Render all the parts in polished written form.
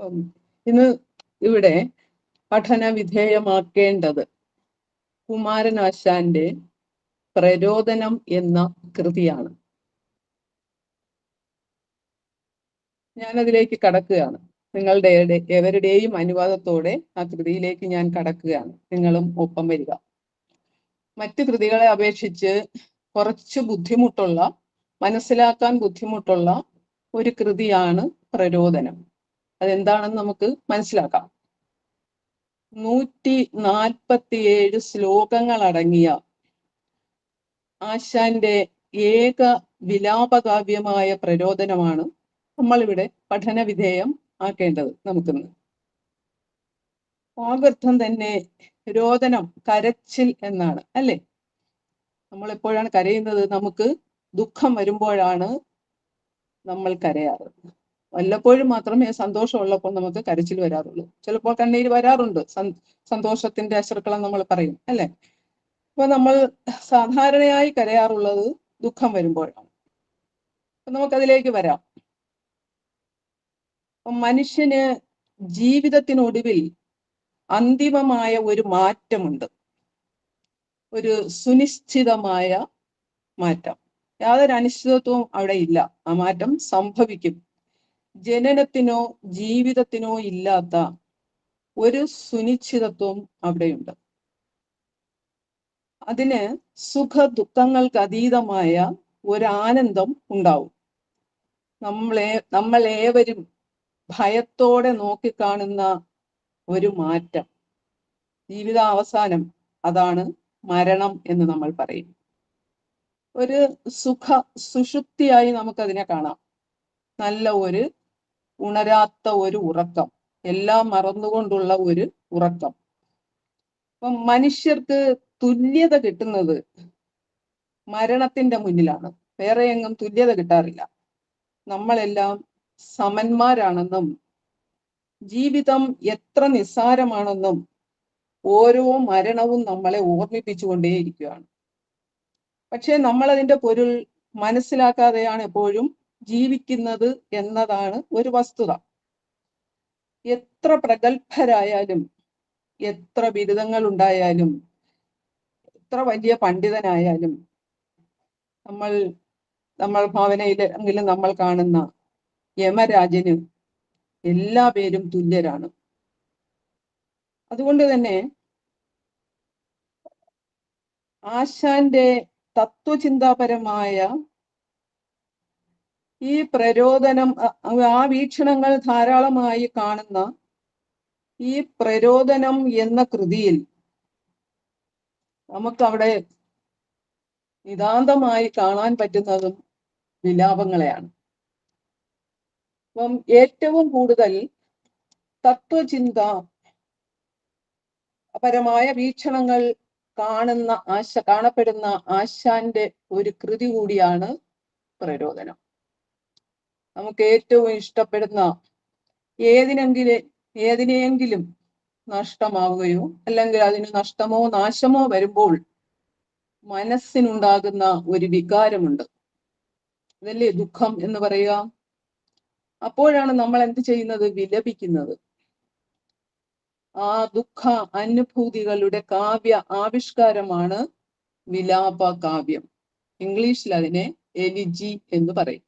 ഉം, ഇന്ന് ഇവിടെ പഠന വിധേയമാക്കേണ്ടത് കുമാരനാശാന്റെ പ്രരോദനം എന്ന കൃതിയാണ്. ഞാനതിലേക്ക് കടക്കുകയാണ്. നിങ്ങളുടെ എവരുടെയും അനുവാദത്തോടെ ആ കൃതിയിലേക്ക് ഞാൻ കടക്കുകയാണ്. നിങ്ങളും ഒപ്പം വരിക. മറ്റു കൃതികളെ അപേക്ഷിച്ച് കുറച്ച് ബുദ്ധിമുട്ടുള്ള, മനസ്സിലാക്കാൻ ബുദ്ധിമുട്ടുള്ള ഒരു കൃതിയാണ് പ്രരോദനം. അതെന്താണെന്ന് നമുക്ക് മനസ്സിലാക്കാം. 147 ശ്ലോകങ്ങൾ അടങ്ങിയ ആശാന്റെ ഏക വിലാപകാവ്യമായ പ്രരോദനമാണ് നമ്മളിവിടെ പഠന വിധേയം ആക്കേണ്ടത്. നമുക്കിന്ന് ആവൃത്തം തന്നെ രോദനം, കരച്ചിൽ എന്നാണ്, അല്ലേ? നമ്മൾ എപ്പോഴാണ് കരയുന്നത്? നമുക്ക് ദുഃഖം വരുമ്പോഴാണ് നമ്മൾ കരയാറ്. വല്ലപ്പോഴും മാത്രമേ സന്തോഷമുള്ളപ്പോൾ നമുക്ക് കരച്ചിൽ വരാറുള്ളൂ. ചിലപ്പോൾ കണ്ണീര് വരാറുണ്ട്, സന്തോഷത്തിന്റെ അശ്രുക്കളെന്ന് നമ്മൾ പറയും, അല്ലെ? അപ്പൊ നമ്മൾ സാധാരണയായി കരയാറുള്ളത് ദുഃഖം വരുമ്പോഴാണ്. അപ്പൊ നമുക്കതിലേക്ക് വരാം. മനുഷ്യന് ജീവിതത്തിനൊടുവിൽ അന്തിമമായ ഒരു മാറ്റമുണ്ട്, ഒരു സുനിശ്ചിതമായ മാറ്റം. യാതൊരു അനിശ്ചിതത്വവും അവിടെ ഇല്ല. ആ മാറ്റം സംഭവിക്കും. ജനനത്തിനോ ജീവിതത്തിനോ ഇല്ലാത്ത ഒരു സുനിശ്ചിതത്വം അവിടെയുണ്ട്. അതിന് സുഖ ദുഃഖങ്ങൾക്ക് അതീതമായ ഒരു ആനന്ദം ഉണ്ടാവും. നമ്മൾ ഏവരും ഭയത്തോടെ നോക്കിക്കാണുന്ന ഒരു മാറ്റം, ജീവിതാവസാനം, അതാണ് മരണം എന്ന് നമ്മൾ പറയും. ഒരു സുഷുപ്തിയായി നമുക്കതിനെ കാണാം. നല്ല ഒരു ഉണരാത്ത ഒരു ഉറക്കം, എല്ലാം മറന്നുകൊണ്ടുള്ള ഒരു ഉറക്കം. അപ്പം മനുഷ്യർക്ക് തുല്യത കിട്ടുന്നത് മരണത്തിന്റെ മുന്നിലാണ്. വേറെ എങ്ങും തുല്യത കിട്ടാറില്ല. നമ്മളെല്ലാം സമന്മാരാണെന്നും ജീവിതം എത്ര നിസ്സാരമാണെന്നും ഓരോ മരണവും നമ്മളെ ഓർമ്മിപ്പിച്ചുകൊണ്ടേയിരിക്കുകയാണ്. പക്ഷെ നമ്മൾ അതിന്റെ പൊരുൾ മനസ്സിലാക്കാതെയാണ് എപ്പോഴും ജീവിക്കുന്നത് എന്നതാണ് ഒരു വസ്തുത. എത്ര പ്രഗത്ഭരായാലും, എത്ര ബിരുദങ്ങൾ ഉണ്ടായാലും, എത്ര വലിയ പണ്ഡിതനായാലും, നമ്മൾ ഭാവനയിലെങ്കിലും നമ്മൾ കാണുന്ന യമരാജന് എല്ലാ പേരും തുല്യരാണ്. അതുകൊണ്ട് തന്നെ ആശാന്റെ തത്വചിന്താപരമായ ഈ പ്രരോദനം, ആ വീക്ഷണങ്ങൾ ധാരാളമായി കാണുന്ന ഈ പ്രരോദനം എന്ന കൃതിയിൽ നമുക്കവിടെ നിതാന്തമായി കാണാൻ പറ്റുന്നതും വിലാപങ്ങളെയാണ്. അപ്പം ഏറ്റവും കൂടുതൽ തത്വചിന്ത പരമായ വീക്ഷണങ്ങൾ കാണപ്പെടുന്ന ആശാന്റെ ഒരു കൃതി കൂടിയാണ് പ്രരോദനം. നമുക്ക് ഏറ്റവും ഇഷ്ടപ്പെടുന്ന ഏതിനെയെങ്കിലും നഷ്ടമാവുകയോ അല്ലെങ്കിൽ അതിന് നഷ്ടമോ നാശമോ വരുമ്പോൾ മനസ്സിനുണ്ടാകുന്ന ഒരു വികാരമുണ്ട്, അതല്ലേ ദുഃഖം എന്ന് പറയുക. അപ്പോഴാണ് നമ്മൾ എന്ത് ചെയ്യുന്നത്? വിലപിക്കുന്നത്. ആ ദുഃഖ അനുഭൂതികളുടെ കാവ്യ ആവിഷ്കാരമാണ് വിലാപ കാവ്യം. ഇംഗ്ലീഷിൽ അതിനെ എലിജി എന്ന് പറയും.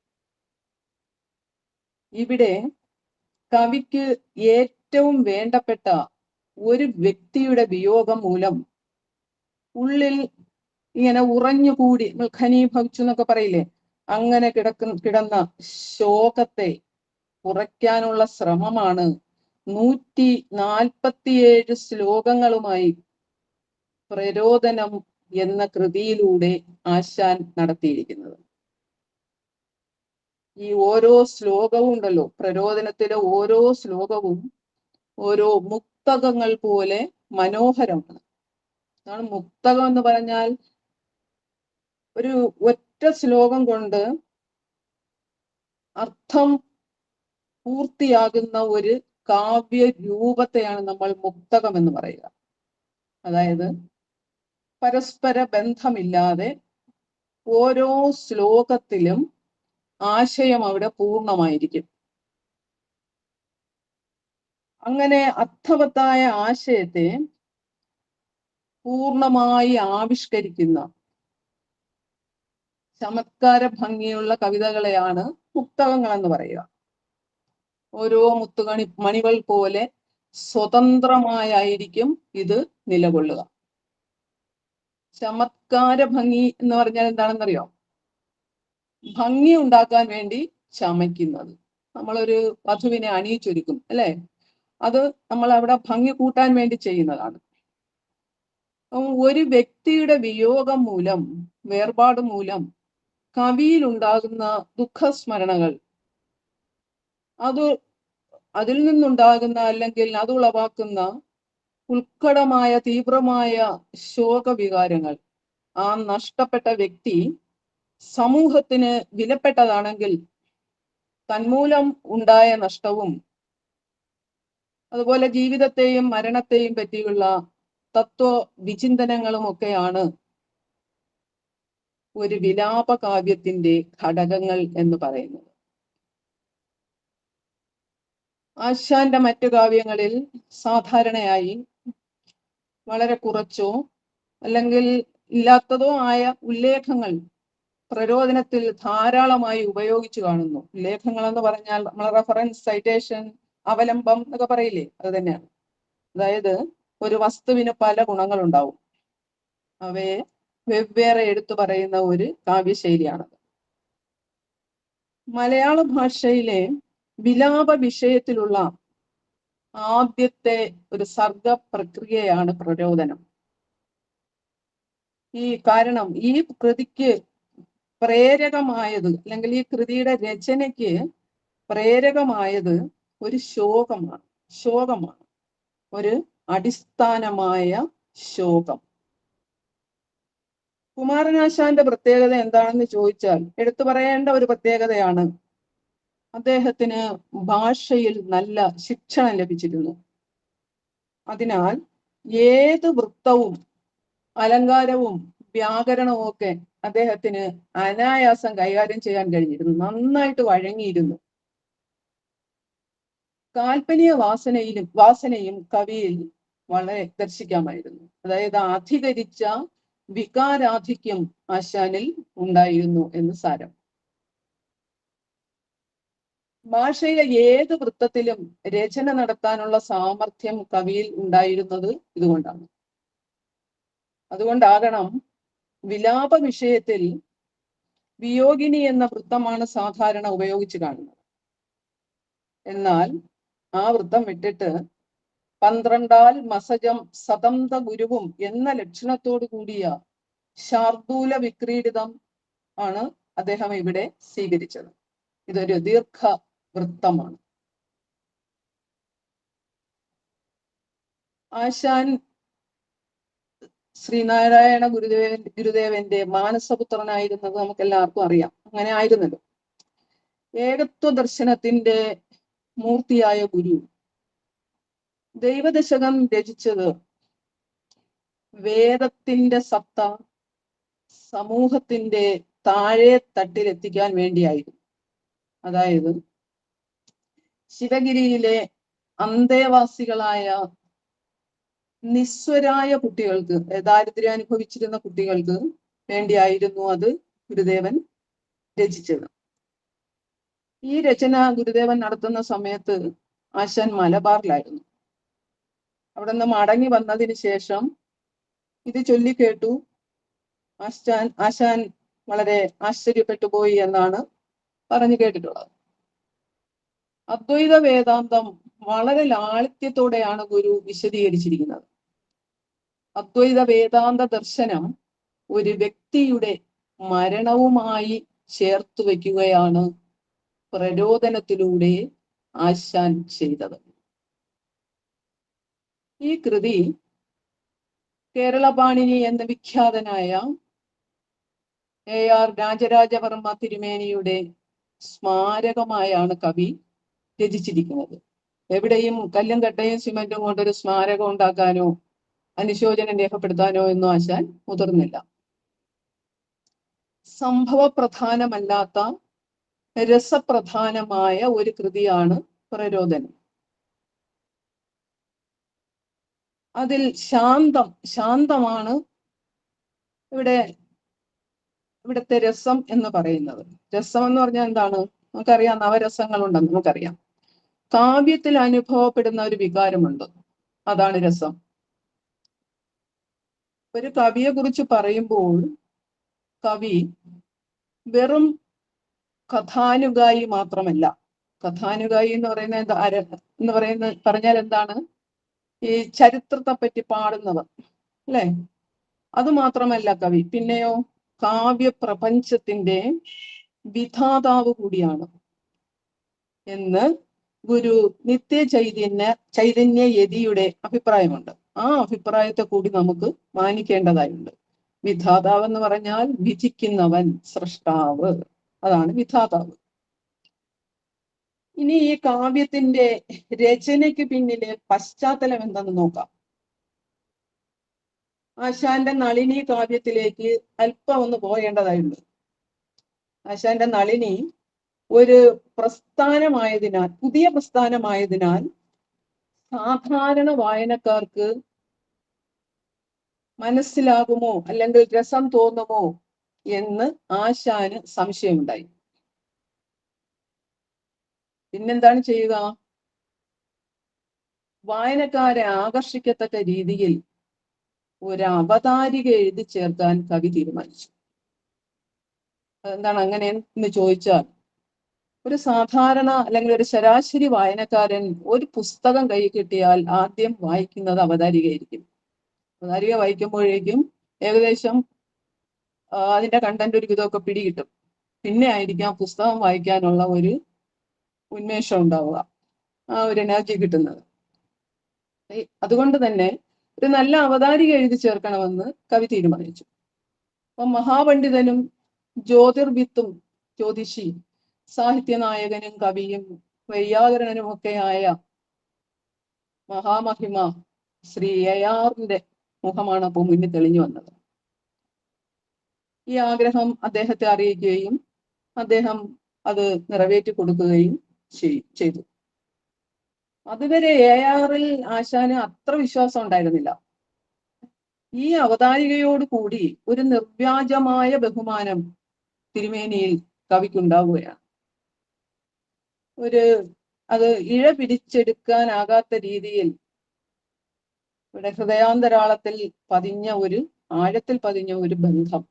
ഇവിടെ കവിക്ക് ഏറ്റവും വേണ്ടപ്പെട്ട ഒരു വ്യക്തിയുടെ വിയോഗം മൂലം ഉള്ളിൽ ഇങ്ങനെ ഉറഞ്ഞുകൂടി ഖനീഭവിച്ചു എന്നൊക്കെ പറയില്ലേ, അങ്ങനെ കിടന്ന ശോകത്തെ കുറയ്ക്കാനുള്ള ശ്രമമാണ് 147 ശ്ലോകങ്ങളുമായി പ്രരോദനം എന്ന കൃതിയിലൂടെ ആശാൻ നടത്തിയിരിക്കുന്നത്. ഈ ഓരോ ശ്ലോകവും ഉണ്ടല്ലോ, പ്രരോദനത്തിലെ ഓരോ ശ്ലോകവും ഓരോ മുക്തകങ്ങൾ പോലെ മനോഹരമാണ്. അതാണ് മുക്തകം എന്ന് പറഞ്ഞാൽ. ഒരു ഒറ്റ ശ്ലോകം കൊണ്ട് അർത്ഥം പൂർത്തിയാകുന്ന ഒരു കാവ്യ രൂപത്തെയാണ് നമ്മൾ മുക്തകം എന്ന് പറയുക. അതായത് പരസ്പര ബന്ധമില്ലാതെ ഓരോ ശ്ലോകത്തിലും ആശയം അവിടെ പൂർണ്ണമായിരിക്കും. അങ്ങനെ അർത്ഥവത്തായ ആശയത്തെ പൂർണ്ണമായി ആവിഷ്കരിക്കുന്ന ചമത്കാര ഭംഗിയുള്ള കവിതകളെയാണ് മുക്തകങ്ങൾ എന്ന് പറയുക. ഓരോ മണികൾ പോലെ സ്വതന്ത്രമായിരിക്കും ഇത് നിലകൊള്ളുക. ചമത്കാര ഭംഗി എന്ന് പറഞ്ഞാൽ എന്താണെന്നറിയോ? ഭംഗി ഉണ്ടാക്കാൻ വേണ്ടി ചമയ്ക്കുന്നത്. നമ്മളൊരു വധുവിനെ അണിയിച്ചൊരുക്കും അല്ലെ, അത് നമ്മൾ അവിടെ ഭംഗി കൂട്ടാൻ വേണ്ടി ചെയ്യുന്നതാണ്. ഒരു വ്യക്തിയുടെ വിയോഗം മൂലം, വേർപാട് മൂലം കവിയിൽ ഉണ്ടാകുന്ന ദുഃഖസ്മരണകൾ, അതിൽ നിന്നുണ്ടാകുന്ന അല്ലെങ്കിൽ അത് ഉളവാക്കുന്ന ഉത്കടമായ തീവ്രമായ ശോകവികാരങ്ങൾ, ആ നഷ്ടപ്പെട്ട വ്യക്തി സമൂഹത്തിന് വിലപ്പെട്ടതാണെങ്കിൽ തന്മൂലം ഉണ്ടായ നഷ്ടവും അതുപോലെ ജീവിതത്തെയും മരണത്തെയും പറ്റിയുള്ള തത്വ വിചിന്തനങ്ങളും ഒക്കെയാണ് ഒരു വിലാപ കാവ്യത്തിന്റെ ഘടകങ്ങൾ എന്ന് പറയുന്നത്. ആശാന്റെ മറ്റു കാവ്യങ്ങളിൽ സാധാരണയായി വളരെ കുറച്ചോ അല്ലെങ്കിൽ ഇല്ലാത്തതോ ആയ ഉല്ലേഖങ്ങൾ പ്രരോദനത്തിൽ ധാരാളമായി ഉപയോഗിച്ചു കാണുന്നു. ഉല്ലേഖങ്ങൾ എന്ന് പറഞ്ഞാൽ നമ്മൾ റെഫറൻസ്, സൈറ്റേഷൻ, അവലംബം എന്നൊക്കെ പറയില്ലേ, അത് തന്നെയാണ്. അതായത് ഒരു വസ്തുവിന് പല ഗുണങ്ങളുണ്ടാവും, അവയെ വെവ്വേറെ എടുത്തു പറയുന്ന ഒരു കാവ്യശൈലിയാണത്. മലയാള ഭാഷയിലെ വിലാപ വിഷയത്തിലുള്ള ആദ്യത്തെ ഒരു സർഗ പ്രക്രിയയാണ് പ്രരോദനം. കാരണം ഈ കൃതിക്ക് പ്രേരകമായത്, അല്ലെങ്കിൽ ഈ കൃതിയുടെ രചനയ്ക്ക് പ്രേരകമായത് ഒരു ശോകമാണ്, ഒരു അടിസ്ഥാനമായ ശോകം. കുമാരനാശാന്റെ പ്രത്യേകത എന്താണെന്ന് ചോദിച്ചാൽ എടുത്തു പറയേണ്ട ഒരു പ്രത്യേകതയാണ് അദ്ദേഹത്തിന് ഭാഷയിൽ നല്ല ശിക്ഷണം ലഭിച്ചിരുന്നു. അതിനാൽ ഏത് വൃത്തവും അലങ്കാരവും വ്യാകരണവും ഒക്കെ അദ്ദേഹത്തിന് അനായാസം കൈകാര്യം ചെയ്യാൻ കഴിഞ്ഞിരുന്നു, നന്നായിട്ട് വഴങ്ങിയിരുന്നു. കാൽപ്പനിക വാസനയും കവിയിൽ വളരെ ദർശിക്കാമായിരുന്നു. അതായത് അധികരിച്ച വികാരാധിക്യം ആശാനിൽ ഉണ്ടായിരുന്നു എന്ന് സാരം. ഭാഷയിലെ ഏത് വൃത്തത്തിലും രചന നടത്താനുള്ള സാമർഥ്യം കവിയിൽ ഉണ്ടായിരുന്നത് ഇതുകൊണ്ടാണ്. അതുകൊണ്ടാകണം വിലാപ വിഷയത്തിൽ വിയോഗിനി എന്ന വൃത്തമാണ് സാധാരണ ഉപയോഗിച്ച് കാണുന്നത്. എന്നാൽ ആ വൃത്തം വിട്ടിട്ട് 12 മസജം സതന്ത ഗുരുവും എന്ന ലക്ഷണത്തോടു കൂടിയ ശാർദൂല വിക്രീഡിതം ആണ് അദ്ദേഹം ഇവിടെ സ്വീകരിച്ചത്. ഇതൊരു ദീർഘ വൃത്തമാണ്. ആശാൻ ശ്രീനാരായണ ഗുരുദേവന്റെ മാനസപുത്രനായിരുന്നത് നമുക്ക് എല്ലാവർക്കും അറിയാം. അങ്ങനെ ആയിരുന്നല്ലോ. ഏകത്വ ദർശനത്തിന്റെ മൂർത്തിയായ ഗുരു ദൈവദശകം രചിച്ചത് വേദത്തിന്റെ സത്ത സമൂഹത്തിന്റെ താഴെ തട്ടിലെത്തിക്കാൻ വേണ്ടിയായിരുന്നു. അതായത് ശിവഗിരിയിലെ അന്തേവാസികളായ നിസ്വരായ കുട്ടികൾക്ക്, ദാരിദ്ര്യം അനുഭവിച്ചിരുന്ന കുട്ടികൾക്ക് വേണ്ടിയായിരുന്നു അത് ഗുരുദേവൻ രചിച്ചത്. ഈ രചന ഗുരുദേവൻ നടത്തുന്ന സമയത്ത് ആശാൻ മലബാറിലായിരുന്നു. അവിടെ നിന്ന് മടങ്ങി വന്നതിന് ശേഷം ഇത് ചൊല്ലിക്കേട്ടു. ആശാൻ വളരെ ആശ്ചര്യപ്പെട്ടു പോയി എന്നാണ് പറഞ്ഞു കേട്ടിട്ടുള്ളത്. അദ്വൈത വേദാന്തം വളരെ ലാളിത്യത്തോടെയാണ് ഗുരു വിശദീകരിച്ചിരിക്കുന്നത്. അദ്വൈത വേദാന്ത ദർശനം ഒരു വ്യക്തിയുടെ മരണവുമായി ചേർത്തു വയ്ക്കുകയാണ് പ്രരോദനത്തിലൂടെ ആശാൻ ചെയ്തത്. ഈ കൃതി കേരളപാണിനി എന്ന വിഖ്യാതനായ AR രാജരാജവർമ്മ തിരുമേനിയുടെ സ്മാരകമായാണ് കവി രചിച്ചിരിക്കുന്നത്. എവിടെയും കല്ലും കട്ടയും സിമന്റും കൊണ്ടൊരു സ്മാരകം ഉണ്ടാക്കാനോ അനുശോചനം രേഖപ്പെടുത്താനോ ഒന്നും ആശാൻ മുതിർന്നില്ല. സംഭവപ്രധാനമല്ലാത്ത രസപ്രധാനമായ ഒരു കൃതിയാണ് പ്രരോദനം. 12 മസജം സതന്ത ഗുരുവും എന്ന ലക്ഷണത്തോടു കൂടിയ ശാർദൂല വിക്രീഡിതം ആണ് അദ്ദേഹം ഇവിടെ സ്വീകരിച്ചത്. ഇതൊരു ദീർഘ വൃത്തമാണ്. ആശാൻ ശ്രീനാരായണ ഗുരുദേവന്റെ മാനസപുത്രനായിരുന്നത് നമുക്ക് എല്ലാവർക്കും അറിയാം. അങ്ങനെ ആയിരുന്നല്ലോ. ഏകത്വ ദർശനത്തിന്റെ മൂർത്തിയായ ഗുരു ദൈവദശകം രചിച്ചത് വേദത്തിന്റെ സത്ത സമൂഹത്തിന്റെ താഴെ തട്ടിലെത്തിക്കാൻ വേണ്ടിയായിരുന്നു. അതുകൊണ്ടാണ് അതിൽ ശാന്തമാണ് ഇവിടുത്തെ രസം എന്ന് പറയുന്നത്. രസം എന്ന് പറഞ്ഞാൽ എന്താണ്? നമുക്കറിയാം, നവരസങ്ങളുണ്ടെന്ന് നമുക്കറിയാം. കാവ്യത്തിൽ അനുഭവപ്പെടുന്ന ഒരു വികാരമുണ്ട്, അതാണ് രസം. ഒരു കവിയെ കുറിച്ച് പറയുമ്പോൾ കവി വെറും കഥാനുഗായി മാത്രമല്ല. കഥാനുഗായി എന്ന് പറഞ്ഞാൽ എന്താണ്? ഈ ചരിത്രത്തെ പറ്റി പാടുന്നവർ, അല്ലെ? അത് മാത്രമല്ല കവി, പിന്നെയോ കാവ്യ പ്രപഞ്ചത്തിന്റെ വിധാതാവ് കൂടിയാണ് എന്ന് ഗുരു ചൈതന്യ യതിയുടെ അഭിപ്രായമുണ്ട്. ആ അഭിപ്രായത്തെ കൂടി നമുക്ക് മാനിക്കേണ്ടതായുണ്ട്. വിധാതാവ് എന്ന് പറഞ്ഞാൽ വിധിക്കുന്നവൻ, സൃഷ്ടാവ്, അതാണ് വിധാതാവ്. ഇനി ഈ കാവ്യത്തിന്റെ രചനയ്ക്ക് പിന്നിലെ പശ്ചാത്തലം എന്തെന്ന് നോക്കാം. ആശാന്റെ നളിനി കാവ്യത്തിലേക്ക് അല്പം ഒന്ന് പോകേണ്ടതായുണ്ട്. ആശാന്റെ നളിനി ഒരു പ്രസ്ഥാനമായതിനാൽ, പുതിയ പ്രസ്ഥാനമായതിനാൽ സാധാരണ വായനക്കാർക്ക് മനസ്സിലാകുമോ അല്ലെങ്കിൽ രസം തോന്നുമോ എന്ന് ആശാന് സംശയമുണ്ടായി. പിന്നെന്താണ് ചെയ്യുക? വായനക്കാരെ ആകർഷിക്കത്തക്ക രീതിയിൽ ഒരു അവതാരിക എഴുതി ചേർക്കാൻ കവി തീരുമാനിച്ചു. എന്താണ് അങ്ങനെ എന്ന് ചോദിച്ചാൽ, ഒരു സാധാരണ അല്ലെങ്കിൽ ഒരു ശരാശരി വായനക്കാരൻ ഒരു പുസ്തകം കൈ കിട്ടിയാൽ ആദ്യം വായിക്കുന്നത് അവതാരികയായിരിക്കും. അവതാരിക വായിക്കുമ്പോഴേക്കും ഏകദേശം അതിന്റെ കണ്ടന്റ് ഒരു വിധമൊക്കെ പിടികിട്ടും. പിന്നെ ആയിരിക്കാം പുസ്തകം വായിക്കാനുള്ള ഒരു ഉന്മേഷം ഉണ്ടാവുക, ആ ഒരു എനർജി കിട്ടുന്നത്. അതുകൊണ്ട് തന്നെ ഒരു നല്ല അവതാരിക എഴുതി ചേർക്കണമെന്ന് കവി തീരുമാനിച്ചു. അപ്പം മഹാപണ്ഡിതനും ജ്യോതിർവിത്തും ജ്യോതിഷി, സാഹിത്യനായകനും കവിയും വൈയാകരണനും ഒക്കെയായ മഹാമഹിമ ശ്രീ അയ്യാറിന്റെ മുഖമാണ് അപ്പോൾ മുന്നിൽ തെളിഞ്ഞു വന്നത്. ഈ ആഗ്രഹം അദ്ദേഹത്തെ അറിയിക്കുകയും അദ്ദേഹം അത് നിറവേറ്റി കൊടുക്കുകയും ചെയ്തു. അതുവരെ അയ്യാറിൽ ആശാന് അത്ര വിശ്വാസം ഉണ്ടായിരുന്നില്ല. ഈ അവതാരികയോട് കൂടി ഒരു നിർവ്യാജമായ ബഹുമാനം തിരുമേനിയിൽ കവിക്കുണ്ടാവുകയാണ്. അത് ഇഴ പിടിച്ചെടുക്കാനാകാത്ത രീതിയിൽ ഇവിടെ ഹൃദയാന്തരാളത്തിൽ ആഴത്തിൽ പതിഞ്ഞ ഒരു ബന്ധം.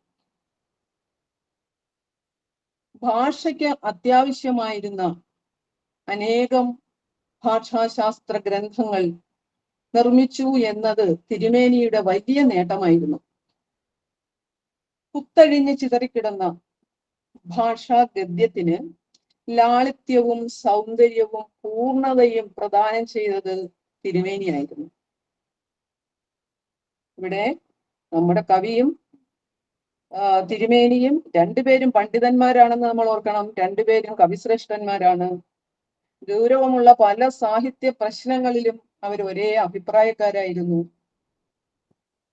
ഭാഷയ്ക്ക് അത്യാവശ്യമായിരുന്ന അനേകം ഭാഷാശാസ്ത്ര ഗ്രന്ഥങ്ങൾ നിർമ്മിച്ചു എന്നത് തിരുമേനിയുടെ വലിയ നേട്ടമായിരുന്നു. കുത്തഴിഞ്ഞ് ചിതറിക്കിടന്ന ഭാഷാ ഗദ്യത്തിന് ലാളിത്യവും സൗന്ദര്യവും പൂർണ്ണതയും പ്രദാനം ചെയ്തത് തിരുമേനിയായിരുന്നു. ഇവിടെ നമ്മുടെ കവിയും തിരുമേനിയും രണ്ടുപേരും പണ്ഡിതന്മാരാണെന്ന് നമ്മൾ ഓർക്കണം. രണ്ടുപേരും കവിശ്രേഷ്ഠന്മാരാണ്. ഗൗരവമുള്ള പല സാഹിത്യ പ്രശ്നങ്ങളിലും അവർ ഒരേ അഭിപ്രായക്കാരായിരുന്നു.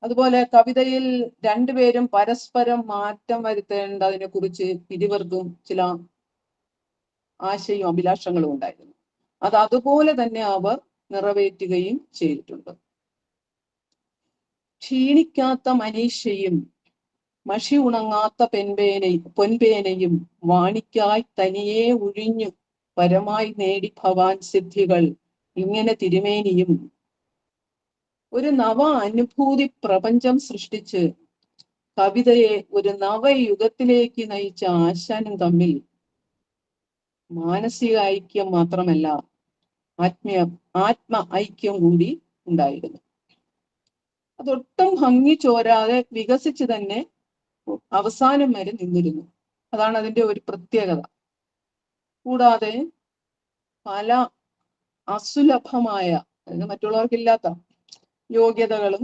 അതുപോലെ കവിതയിൽ രണ്ടുപേരും പരസ്പരം മാറ്റം വരുത്തേണ്ടതിനെ കുറിച്ച് ഇരുവർക്കും ചില ആശയവും അഭിലാഷങ്ങളും ഉണ്ടായിരുന്നു. അത് അതുപോലെ തന്നെ അവർ നിറവേറ്റുകയും ചെയ്തിട്ടുണ്ട്. ക്ഷീണിക്കാത്ത മനീഷയും മഷി ഉണങ്ങാത്ത പൊൻപേനയും വാണിക്കായി തനിയെ ഒഴിഞ്ഞു പരമായി നേടി ഭവാൻ സിദ്ധികൾ, ഇങ്ങനെ തിരുമേനിയും ഒരു നവ അനുഭൂതി പ്രപഞ്ചം സൃഷ്ടിച്ച് കവിതയെ ഒരു നവയുഗത്തിലേക്ക് നയിച്ച ആശാനും തമ്മിൽ മാനസിക ഐക്യം മാത്രമല്ല ആത്മ ഐക്യം കൂടി ഉണ്ടായിരുന്നു. അതൊട്ടും ഭംഗി ചോരാതെ വികസിച്ച് തന്നെ അവസാനം വരെ നിന്നിരുന്നു. അതാണ് അതിന്റെ ഒരു പ്രത്യേകത. കൂടാതെ പല അസുലഭമായ, മറ്റുള്ളവർക്കില്ലാത്ത യോഗ്യതകളും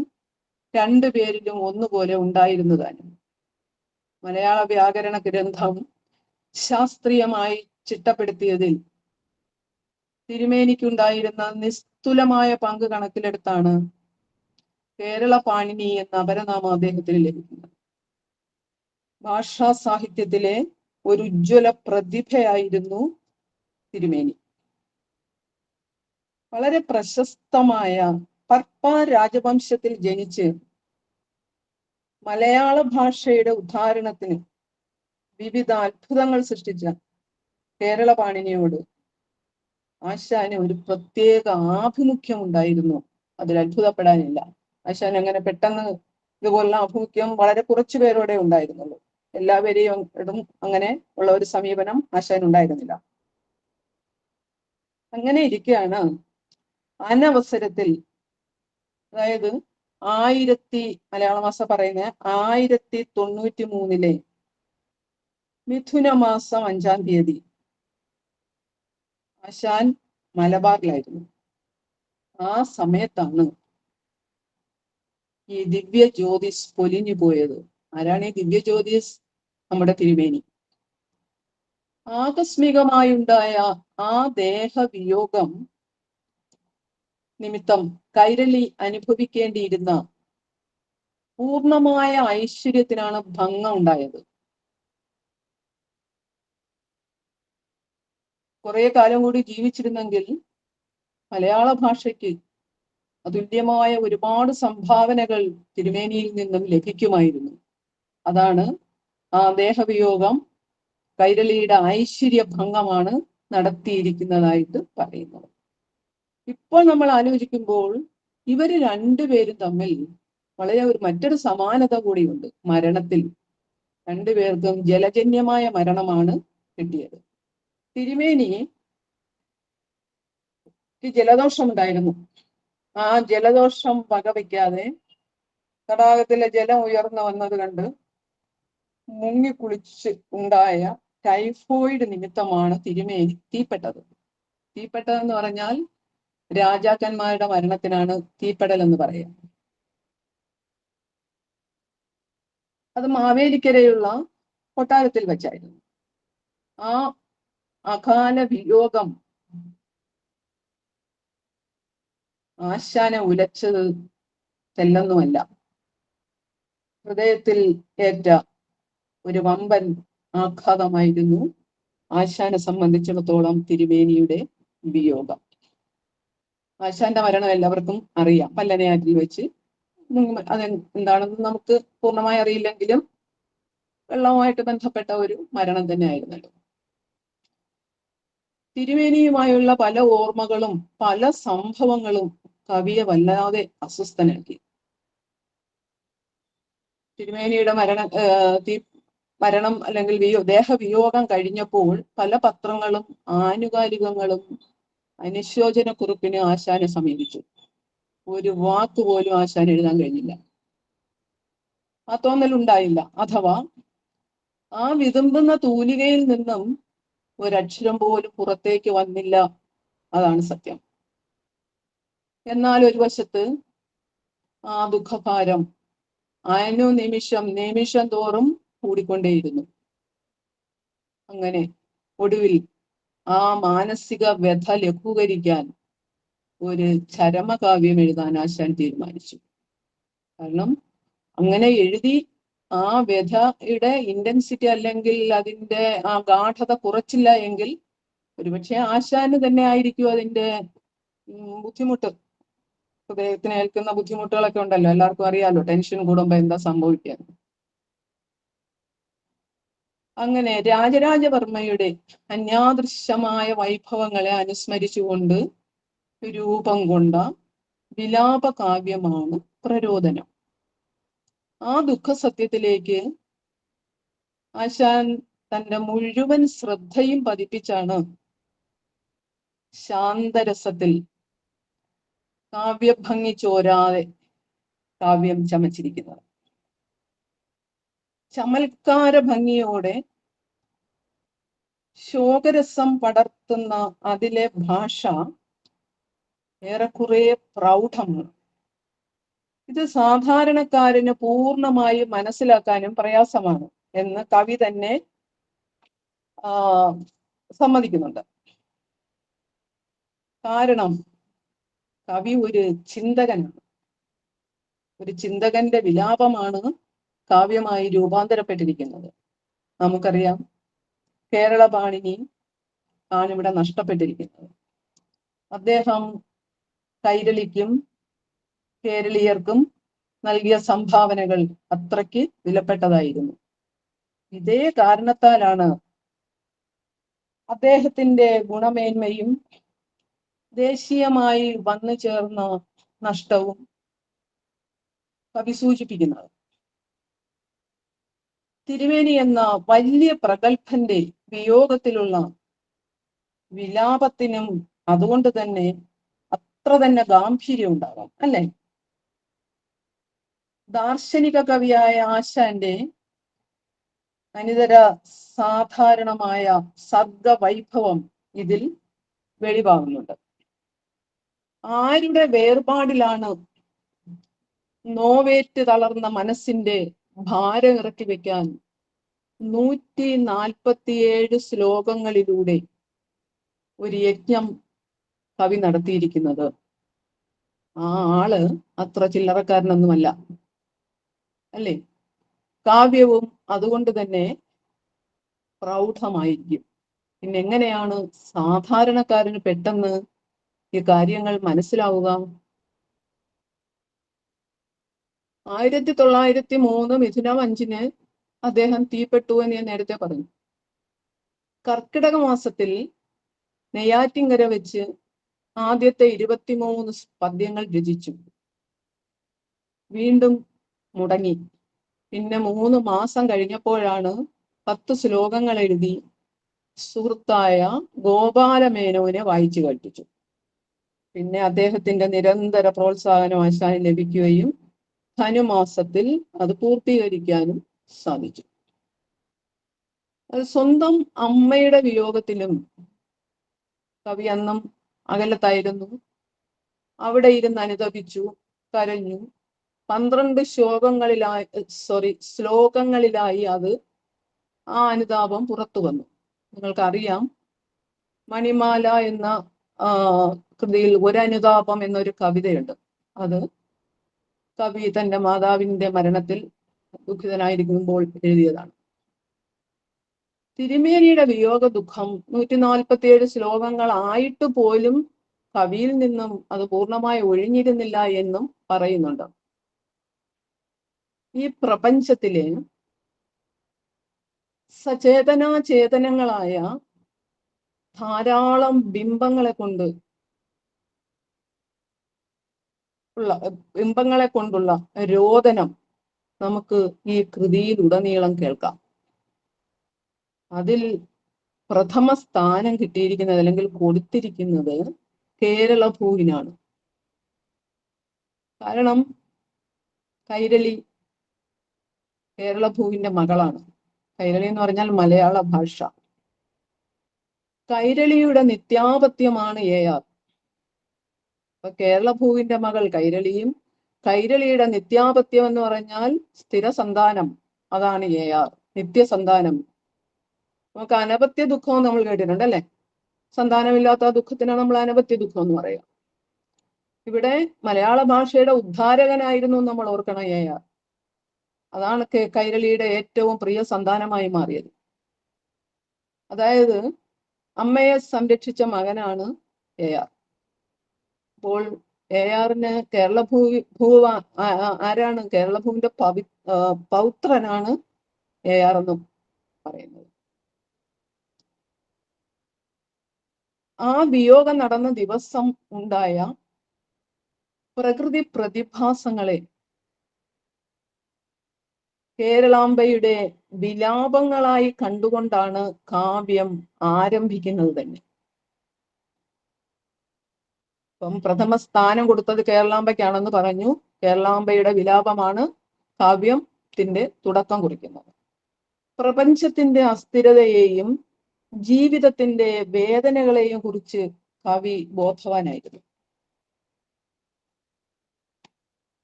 രണ്ടുപേരിലും ഒന്നുപോലെ ഉണ്ടായിരുന്നതാണ്. മലയാള വ്യാകരണ ഗ്രന്ഥം ശാസ്ത്രീയമായി ചിട്ടപ്പെടുത്തിയതിൽ തിരുമേനിക്കുണ്ടായിരുന്ന നിസ്തുലമായ പങ്ക് കണക്കിലെടുത്താണ് കേരള പാണിനി എന്ന അപരനാമം അദ്ദേഹത്തിന് ലഭിക്കുന്നത്. ഭാഷാ സാഹിത്യത്തിലെ ഒരു ഉജ്ജ്വല പ്രതിഭയായിരുന്നു തിരുമേനി. വളരെ പ്രശസ്തമായ പർപ്പ രാജവംശത്തിൽ ജനിച്ച് മലയാള ഭാഷയുടെ ഉദ്ധാരണത്തിന് വിവിധ അത്ഭുതങ്ങൾ സൃഷ്ടിച്ച കേരളപാണിനിയോട് ആശാന് ഒരു പ്രത്യേക ആഭിമുഖ്യം ഉണ്ടായിരുന്നു. അതിൽ അത്ഭുതപ്പെടാനില്ല. ആശാൻ അങ്ങനെ പെട്ടെന്ന് ഇതുപോലുള്ള ആഭിമുഖ്യം വളരെ കുറച്ചു പേരോടെ ഉണ്ടായിരുന്നുള്ളൂ. എല്ലാവരെയും അങ്ങനെ ഉള്ള ഒരു സമീപനം ആശാൻ ഉണ്ടായിരുന്നില്ല. അങ്ങനെ ഇരിക്കുകയാണ് അനവസരത്തിൽ, അതായത് മലയാള മാസം പറയുന്ന 1093 മിഥുന മാസം 5-ാം തീയതി ആശാൻ മലബാറിലായിരുന്നു. ആ സമയത്താണ് ഈ ദിവ്യ ജ്യോതിസ് പൊലിഞ്ഞു പോയത്. ആരാണ് ഈ ദിവ്യ ജ്യോതിസ്? നമ്മുടെ തിരുമേനി. ആകസ്മികമായുണ്ടായ ആ ദേഹവിയോഗം നിമിത്തം കൈരളി അനുഭവിക്കേണ്ടിയിരുന്ന പൂർണമായ ഐശ്വര്യത്തിനാണ് ഭംഗം ഉണ്ടായത്. കുറെ കാലം കൂടി ജീവിച്ചിരുന്നെങ്കിൽ മലയാള ഭാഷയ്ക്ക് അതുല്യമായ ഒരുപാട് സംഭാവനകൾ തിരുമേനിയിൽ നിന്നും ലഭിക്കുമായിരുന്നു. അതാണ് ആ ദേഹവിയോഗം കൈരളിയുടെ ഐശ്വര്യ ഭംഗമാണ് നടത്തിയിരിക്കുന്നതായിട്ട് പറയുന്നത്. ഇപ്പോൾ നമ്മൾ ആലോചിക്കുമ്പോൾ ഇവര് രണ്ടുപേരും തമ്മിൽ വളരെ മറ്റൊരു സമാനത കൂടിയുണ്ട്. മരണത്തിൽ രണ്ടുപേർക്കും ജലജന്യമായ മരണമാണ് കിട്ടിയത്. തിരുമേനി ജലദോഷം ഉണ്ടായിരുന്നു. ആ ജലദോഷം വകവയ്ക്കാതെ തടാകത്തിലെ ജലം ഉയർന്നു വന്നത് കണ്ട് മുങ്ങിക്കുളിച്ച് ഉണ്ടായ ടൈഫോയിഡ് നിമിത്തമാണ് തിരുമേനി തീപ്പെട്ടത്. തീപ്പെട്ടതെന്ന് പറഞ്ഞാൽ രാജാക്കന്മാരുടെ മരണത്തിനാണ് തീപ്പെടൽ എന്ന് പറയാം. അത് മാവേലിക്കരയുള്ള കൊട്ടാരത്തിൽ വെച്ചായിരുന്നു. ആ അകാല വിയോഗം ആശാനെ ഉലച്ചത് തെല്ലൊന്നുമല്ല. ഹൃദയത്തിൽ ഏറ്റ ഒരു വമ്പൻ ആഘാതമായിരുന്നു ആശാനെ സംബന്ധിച്ചിടത്തോളം തിരുമേനിയുടെ വിയോഗം. ആശാന്റെ മരണം എല്ലാവർക്കും അറിയാം. പല്ലനയാറ്റിൽ വെച്ച്. അതെന്താണെന്ന് നമുക്ക് പൂർണ്ണമായി അറിയില്ലെങ്കിലും വെള്ളവുമായിട്ട് ബന്ധപ്പെട്ട ഒരു മരണം തന്നെ ആയിരുന്നല്ലോ. തിരുമേനിയുമായുള്ള പല ഓർമ്മകളും പല സംഭവങ്ങളും കവിയെ വല്ലാതെ അസ്വസ്ഥനാക്കി. തിരുമേനിയുടെ മരണം അല്ലെങ്കിൽ ദേഹവിയോഗം കഴിഞ്ഞപ്പോൾ പല പത്രങ്ങളും ആനുകാലികങ്ങളും അനുശോചന കുറിപ്പിന് ആശാനെ സമീപിച്ചു. ഒരു വാക്ക് പോലും ആശാൻ എഴുതാൻ കഴിഞ്ഞില്ല. ആ തോന്നലുണ്ടായില്ല. അഥവാ ആ വിതുമ്പുന്ന തൂലികയിൽ നിന്നും ഒരക്ഷരം പോലും പുറത്തേക്ക് വന്നില്ല. അതാണ് സത്യം. എന്നാൽ ഒരു വശത്ത് ആ ദുഃഖഭാരം നിമിഷം തോറും കൂടിക്കൊണ്ടേയിരുന്നു. അങ്ങനെ ഒടുവിൽ ആ മാനസിക വ്യഥ ലഘൂകരിക്കാൻ ഒരു ചരമകാവ്യം എഴുതാൻ ആശാൻ തീരുമാനിച്ചു. കാരണം അങ്ങനെ എഴുതി ആ വ്യഥയുടെ ഇന്റൻസിറ്റി അല്ലെങ്കിൽ അതിൻ്റെ ആ ഗാഠത കുറച്ചില്ല എങ്കിൽ ഒരുപക്ഷെ ആശാന് തന്നെ ആയിരിക്കും അതിൻ്റെ ബുദ്ധിമുട്ട്. ഹൃദയത്തിന് ഏൽക്കുന്ന ബുദ്ധിമുട്ടുകളൊക്കെ ഉണ്ടല്ലോ, എല്ലാവർക്കും അറിയാലോ. ടെൻഷൻ കൂടുമ്പോൾ എന്താ സംഭവിക്കുക. അങ്ങനെ രാജരാജവർമ്മയുടെ അന്യാദൃശ്യമായ വൈഭവങ്ങളെ അനുസ്മരിച്ചുകൊണ്ട് രൂപം കൊണ്ട വിലാപ കാവ്യമാണ് പ്രരോദനം. ആ ദുഃഖസത്യത്തിലേക്ക് ആശാൻ തന്റെ മുഴുവൻ ശ്രദ്ധയും പതിപ്പിച്ചാണ് ശാന്തരസത്തിൽ കാവ്യഭംഗി ചോരാതെ കാവ്യം ചമച്ചിരിക്കുന്നത്. ചമൽക്കാര ഭംഗിയോടെ ശോകരസം പടർത്തുന്ന അതിലെ ഭാഷ ഏറെക്കുറെ പ്രൗഢമാണ്. ഇത് സാധാരണക്കാരന് പൂർണ്ണമായി മനസ്സിലാക്കാനും പ്രയാസമാണ് എന്ന് കവി തന്നെ സമ്മതിക്കുന്നുണ്ട്. കാരണം കവി ഒരു ചിന്തകനാണ്. ഒരു ചിന്തകന്റെ വിലാപമാണ് കാവ്യമായി രൂപാന്തരപ്പെട്ടിരിക്കുന്നത്. നമുക്കറിയാം, കേരളപാണിനി ആണ് ഇവിടെ നഷ്ടപ്പെട്ടിരിക്കുന്നത്. അദ്ദേഹം കൈരളിക്കും കേരളീയർക്കും നൽകിയ സംഭാവനകൾ അത്രയ്ക്ക് വിലപ്പെട്ടതായിരുന്നു. ഇതേ കാരണത്താലാണ് അദ്ദേഹത്തിന്റെ ഗുണമേന്മയും ദേശീയമായി വന്നു ചേർന്ന നഷ്ടവും കവി സൂചിപ്പിക്കുന്നത്. തിരുമേനി എന്ന വലിയ പ്രഗത്ഭന്റെ വിയോഗത്തിലുള്ള വിലാപത്തിനും അതുകൊണ്ട് തന്നെ അത്ര തന്നെ ഗാംഭീര്യം ഉണ്ടാകാം, അല്ലെ? ദാർശനിക കവിയായ ആശാന്റെ അനിതര സാധാരണമായ സർഗവൈഭവം ഇതിൽ വെളിവാകുന്നുണ്ട്. ആരുടെ വേർപാടിലാണ് നോവേറ്റ് തളർന്ന മനസ്സിന്റെ ഭാരം ഇറക്കി വെക്കാൻ 147 ശ്ലോകങ്ങളിലൂടെ ഒരു യജ്ഞം കവി നടത്തിയിരിക്കുന്നത്? ആ ആള് അത്ര ചില്ലറക്കാരനൊന്നുമല്ല, അല്ലേ? കാവ്യവും അതുകൊണ്ട് തന്നെ പ്രൗഢമായിരിക്കും. പിന്നെ എങ്ങനെയാണ് സാധാരണക്കാരന് പെട്ടെന്ന് ഈ കാര്യങ്ങൾ മനസ്സിലാവുക? 1903 മിഥുനം 5-ന് അദ്ദേഹം തീപ്പെട്ടു എന്ന് ഞാൻ നേരത്തെ പറഞ്ഞു. കർക്കിടക മാസത്തിൽ നെയ്യാറ്റിൻകര വെച്ച് ആദ്യത്തെ 23 പദ്യങ്ങൾ രചിച്ചു. വീണ്ടും മുടങ്ങി. പിന്നെ 3 മാസം കഴിഞ്ഞപ്പോഴാണ് 10 ശ്ലോകങ്ങൾ എഴുതി സുഹൃത്തായ ഗോപാലമേനോനെ വായിച്ചു കേൾപ്പിച്ചു. പിന്നെ അദ്ദേഹത്തിന്റെ നിരന്തര പ്രോത്സാഹനം ആശാന് ലഭിക്കുകയും ധനുമാസത്തിൽ അത് പൂർത്തീകരിക്കാനും സാധിച്ചു. സ്വന്തം അമ്മയുടെ വിയോഗത്തിലും കവി അന്നും അകലത്തായിരുന്നു. അവിടെ ഇരുന്ന് അനുതപിച്ചു, കരഞ്ഞു. 12 ശ്ലോകങ്ങളിലായി അത് ആ അനുതാപം പുറത്തു വന്നു. നിങ്ങൾക്കറിയാം, മണിമാല എന്ന കൃതിയിൽ ഒരനുതാപം എന്നൊരു കവിതയുണ്ട്. അത് കവി തന്റെ മാതാവിന്റെ മരണത്തിൽ ദുഃഖിതനായിരിക്കുമ്പോൾ എഴുതിയതാണ്. തിരുമേനിയുടെ വിയോഗ ദുഃഖം 147 ശ്ലോകങ്ങളായിട്ട് പോലും കവിയിൽ നിന്നും അത് പൂർണ്ണമായി ഒഴിഞ്ഞിരുന്നില്ല എന്നും പറയുന്നുണ്ട്. ഈ പ്രപഞ്ചത്തിലെ സചേതനാചേതനങ്ങളായ ധാരാളം ബിംബങ്ങളെ കൊണ്ടുള്ള രോദനം നമുക്ക് ഈ കൃതിയിലുടനീളം കേൾക്കാം. അതിൽ പ്രഥമ സ്ഥാനം കിട്ടിയിരിക്കുന്നത് അല്ലെങ്കിൽ കൊടുത്തിരിക്കുന്നത് കേരളഭൂവിനാണ്. കാരണം കൈരളി കേരളഭൂവിന്റെ മകളാണ്. കൈരളി എന്ന് പറഞ്ഞാൽ മലയാള ഭാഷ. കൈരളിയുടെ നിത്യാപത്യമാണ് AR. അപ്പൊ കേരളഭൂവിന്റെ മകൾ കൈരളിയും കൈരളിയുടെ നിത്യാപത്യം എന്ന് പറഞ്ഞാൽ സ്ഥിര സന്താനം, അതാണ് AR, നിത്യസന്താനം. നമുക്ക് അനപത്യ ദുഃഖവും നമ്മൾ കേട്ടിട്ടുണ്ട്, അല്ലെ? സന്താനമില്ലാത്ത ദുഃഖത്തിനാണ് നമ്മൾ അനപത്യ ദുഃഖം എന്ന് പറയുക. ഇവിടെ മലയാള ഭാഷയുടെ ഉദ്ധാരകനായിരുന്നു നമ്മൾ ഓർക്കണം AR. അതാണ് കൈരളിയുടെ ഏറ്റവും പ്രിയ സന്താനമായി മാറിയത്. അതായത് അമ്മയെ സംരക്ഷിച്ച മകനാണ് AR. അപ്പോൾ ARന് ആരാണ്? കേരളഭൂവിന്റെ പൗത്രനാണ് AR എന്നും പറയുന്നത്. ആ വിയോഗം നടന്ന ദിവസം ഉണ്ടായ പ്രകൃതി പ്രതിഭാസങ്ങളെ കേരളാംബയുടെ വിലാപങ്ങളായി കണ്ടുകൊണ്ടാണ് കാവ്യം ആരംഭിക്കുന്നത് തന്നെ. അപ്പം പ്രഥമ സ്ഥാനം കൊടുത്തത് കേരളാംബയ്ക്കാണെന്ന് പറഞ്ഞു. കേരളാംബയുടെ വിലാപമാണ് കാവ്യത്തിന്റെ തുടക്കം കുറിക്കുന്നത്. പ്രപഞ്ചത്തിന്റെ അസ്ഥിരതയെയും ജീവിതത്തിന്റെ വേദനകളെയും കുറിച്ച് കവി ബോധവാനായിരുന്നു.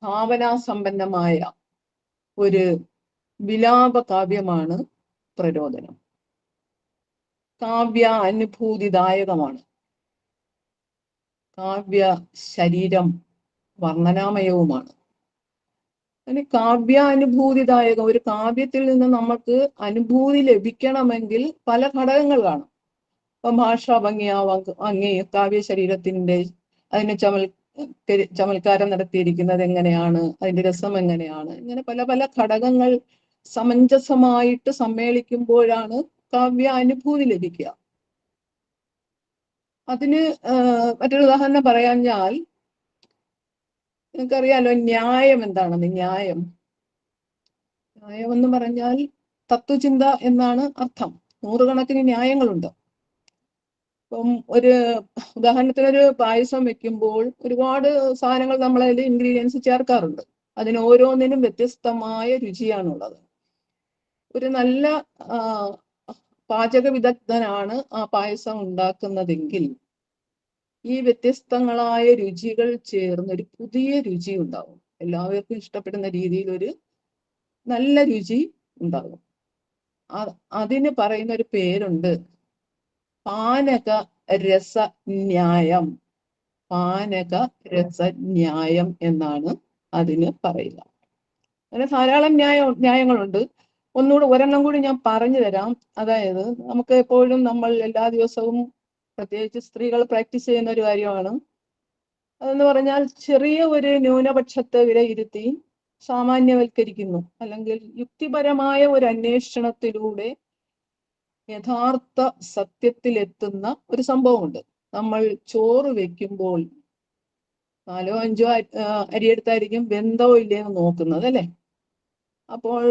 ഭാവനാസമ്പന്നമായ ഒരു വിലാപ കാവ്യമാണ് പ്രരോദനം. കാവ്യ അനുഭൂതിദായകമാണ്. കാവ്യ ശരീരം വർണ്ണനാമയവുമാണ്. അങ്ങനെ കാവ്യാനുഭൂതിദായകം, ഒരു കാവ്യത്തിൽ നിന്ന് നമുക്ക് അനുഭൂതി ലഭിക്കണമെങ്കിൽ പല ഘടകങ്ങൾ കാണും. ഇപ്പം ഭാഷാ ഭംഗി, കാവ്യ ശരീരത്തിന്റെ അതിനെ ചമൽക്കാരം നടത്തിയിരിക്കുന്നത് എങ്ങനെയാണ്, അതിന്റെ രസം എങ്ങനെയാണ്, ഇങ്ങനെ പല പല ഘടകങ്ങൾ സമഞ്ജസമായിട്ട് സമ്മേളിക്കുമ്പോഴാണ് കാവ്യ അനുഭൂതി ലഭിക്കുക. അതിന് മറ്റൊരു ഉദാഹരണം പറയാഞ്ഞാൽ, നിങ്ങൾക്കറിയാലോ ന്യായം എന്താണെന്ന്. ന്യായം എന്ന് പറഞ്ഞാൽ തത്വചിന്ത എന്നാണ് അർത്ഥം. നൂറുകണക്കിന് ന്യായങ്ങളുണ്ട്. ഇപ്പം ഒരു ഉദാഹരണത്തിന് ഒരു പായസം വെക്കുമ്പോൾ ഒരുപാട് സാധനങ്ങൾ നമ്മൾ അതിൽ ഇൻഗ്രീഡിയൻസ് ചേർക്കാറുണ്ട്. അതിന് ഓരോന്നിനും വ്യത്യസ്തമായ രുചിയാണുള്ളത്. ഒരു നല്ല പാചക വിദഗ്ധനാണ് ആ പായസം ഉണ്ടാക്കുന്നതെങ്കിൽ ഈ വ്യത്യസ്തങ്ങളായ രുചികൾ ചേർന്ന് ഒരു പുതിയ രുചി ഉണ്ടാവും. എല്ലാവർക്കും ഇഷ്ടപ്പെടുന്ന രീതിയിൽ ഒരു നല്ല രുചി ഉണ്ടാകും. അതിന് പറയുന്ന ഒരു പേരുണ്ട്, പാനക രസന്യായം. പാനക രസന്യായം എന്നാണ് അതിന് പറയുക. അങ്ങനെ ധാരാളം ന്യായങ്ങളുണ്ട്. ഒന്നുകൂടെ ഒരെണ്ണം കൂടി ഞാൻ പറഞ്ഞു തരാം. അതായത് നമുക്ക് എപ്പോഴും നമ്മൾ എല്ലാ ദിവസവും പ്രത്യേകിച്ച് സ്ത്രീകൾ പ്രാക്ടീസ് ചെയ്യുന്ന ഒരു കാര്യമാണ്. അതെന്ന് പറഞ്ഞാൽ ചെറിയ ഒരു ന്യൂനപക്ഷത്തെ വിലയിരുത്തി സാമാന്യവൽക്കരിക്കുന്നു, അല്ലെങ്കിൽ യുക്തിപരമായ ഒരു അന്വേഷണത്തിലൂടെ യഥാർത്ഥ സത്യത്തിലെത്തുന്ന ഒരു സംഭവമുണ്ട്. നമ്മൾ ചോറ് വെക്കുമ്പോൾ 4 or 5 അരിയെടുത്തായിരിക്കും വെന്തോ ഇല്ലയെന്ന് നോക്കുന്നത്, അല്ലേ? അപ്പോൾ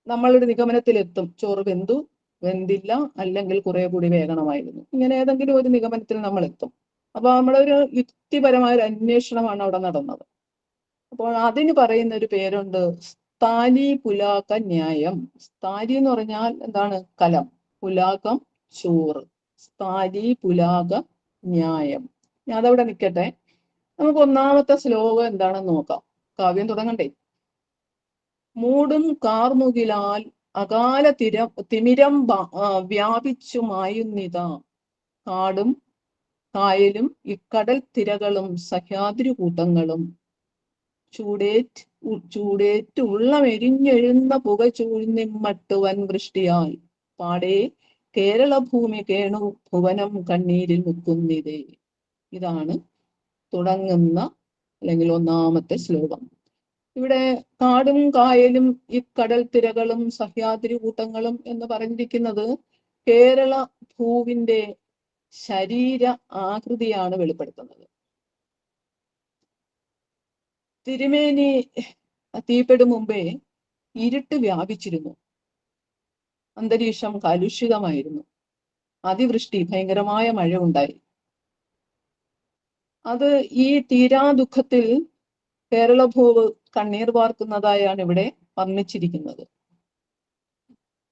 നമ്മളൊരു നിഗമനത്തിലെത്തും, ചോറ് വെന്തു, വെന്തില്ല, അല്ലെങ്കിൽ കുറെ കൂടി വേഗണമായിരുന്നു, ഇങ്ങനെ ഏതെങ്കിലും ഒരു നിഗമനത്തിൽ നമ്മൾ എത്തും. അപ്പൊ നമ്മളൊരു യുക്തിപരമായ ഒരു അന്വേഷണമാണ് അവിടെ നടന്നത്. അപ്പോൾ അതിന് പറയുന്ന ഒരു പേരുണ്ട്, സ്ഥാലി പുലാക ന്യായം. സ്ഥാലി എന്ന് പറഞ്ഞാൽ എന്താണ്? കലം. പുലാകം ചോറ്. സ്ഥാലി പുലാക ന്യായം. ഞാൻ അതവിടെ നിൽക്കട്ടെ. നമുക്ക് ഒന്നാമത്തെ ശ്ലോകം എന്താണെന്ന് നോക്കാം. കാവ്യം തുടങ്ങണ്ടേ? മൂടും കാർമുകിലാൽ അകാല തിമിരം വ്യാപിച്ചു മായുന്നിതാ, കാടും കായലും ഇക്കടൽ തിരകളും സഹ്യാദ്രി കൂട്ടങ്ങളും, ചൂടേറ്റ് ഉള്ളമെരിഞ്ഞെഴുന്ന പുക ചൂഴ്ന്നിമ്മട്ട് വൻ വൃഷ്ടിയാൽ, പാടേ കേരള ഭൂമി കേണു ഭുവനം കണ്ണീരിൽ മുക്കുന്നിതേ. ഇതാണ് തുടങ്ങുന്ന അല്ലെങ്കിൽ ഒന്നാമത്തെ ശ്ലോകം. ഇവിടെ കാടും കായലും ഈ കടൽ തിരകളും സഹ്യാദ്രി കൂട്ടങ്ങളും എന്ന് പറഞ്ഞിരിക്കുന്നത് കേരള ഭൂവിന്റെ ശരീര ആകൃതിയാണ് വെളിപ്പെടുത്തുന്നത്. തിരുമേനി തീപ്പെടും മുമ്പേ ഇരുട്ട് വ്യാപിച്ചിരുന്നു. അന്തരീക്ഷം കലുഷിതമായിരുന്നു. അതിവൃഷ്ടി, ഭയങ്കരമായ മഴ ഉണ്ടായി. അത് ഈ തീരാ ദുഃഖത്തിൽ കേരള ഭൂവ് കണ്ണീർ വാർക്കുന്നതായാണ് ഇവിടെ വർണ്ണിച്ചിരിക്കുന്നത്.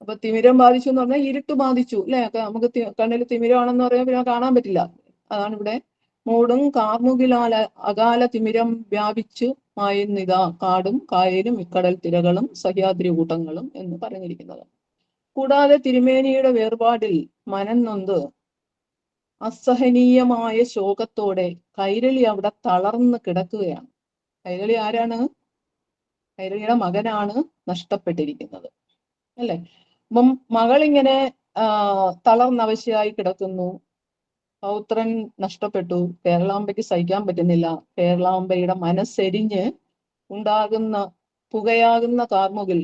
അപ്പൊ തിമിരം ബാധിച്ചു എന്ന് പറഞ്ഞാൽ ഇരുട്ട് ബാധിച്ചു, അല്ലെ? നമുക്ക് കണ്ണിൽ തിമിരമാണെന്ന് പറയാൻ പിന്നെ കാണാൻ പറ്റില്ല. അതാണ് ഇവിടെ മൂടും കാർമുകിലാല അകാല തിമിരം വ്യാപിച്ചു മായുന്നിതാ, കാടും കായലും ഇക്കടൽ തിരകളും സഹ്യാദ്രി കൂട്ടങ്ങളും എന്ന് പറഞ്ഞിരിക്കുന്നത്. കൂടാതെ തിരുമേനിയുടെ വേർപാടിൽ മനം നൊന്ത് അസഹനീയമായ ശോകത്തോടെ കൈരളി അവിടെ തളർന്ന് കിടക്കുകയാണ്. കൈരളി ആരാണ്? കൈരളിയുടെ മകനാണ് നഷ്ടപ്പെട്ടിരിക്കുന്നത്, അല്ലെ? അപ്പം മകളിങ്ങനെ തളർന്നവശയായി കിടക്കുന്നു. പൗത്രൻ നഷ്ടപ്പെട്ടു. കേരളാംബയ്ക്ക് സഹിക്കാൻ പറ്റുന്നില്ല. കേരളാംബയുടെ മനസ്സെരിഞ്ഞ് ഉണ്ടാകുന്ന പുകയാകുന്ന കാർമുകിൽ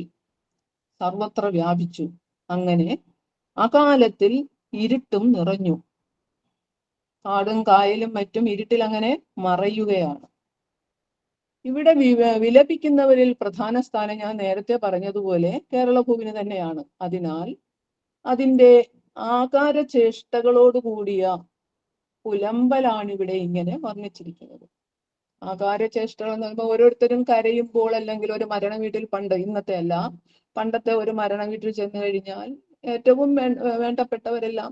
സർവത്ര വ്യാപിച്ചു. അങ്ങനെ അകാലത്തിൽ ഇരുട്ടും നിറഞ്ഞു. കാടും കായലും മറ്റും ഇരുട്ടിൽ അങ്ങനെ മറയുകയാണ്. ഇവിടെ വിലപിക്കുന്നവരിൽ പ്രധാന സ്ഥാനം ഞാൻ നേരത്തെ പറഞ്ഞതുപോലെ കേരള ഭൂവിന് തന്നെയാണ്. അതിനാൽ അതിൻ്റെ ആകാരചേഷ്ടകളോടുകൂടിയ പുലമ്പലാണ് ഇവിടെ ഇങ്ങനെ വർണ്ണിച്ചിരിക്കുന്നത്. ആകാരചേഷ്ടകൾ എന്ന് പറയുമ്പോൾ ഓരോരുത്തരും കരയുമ്പോൾ, അല്ലെങ്കിൽ ഒരു മരണ വീട്ടിൽ, ഇന്നത്തെ അല്ല, പണ്ടത്തെ ഒരു മരണ വീട്ടിൽ ചെന്ന് കഴിഞ്ഞാൽ ഏറ്റവും വേണ്ടപ്പെട്ടവരെല്ലാം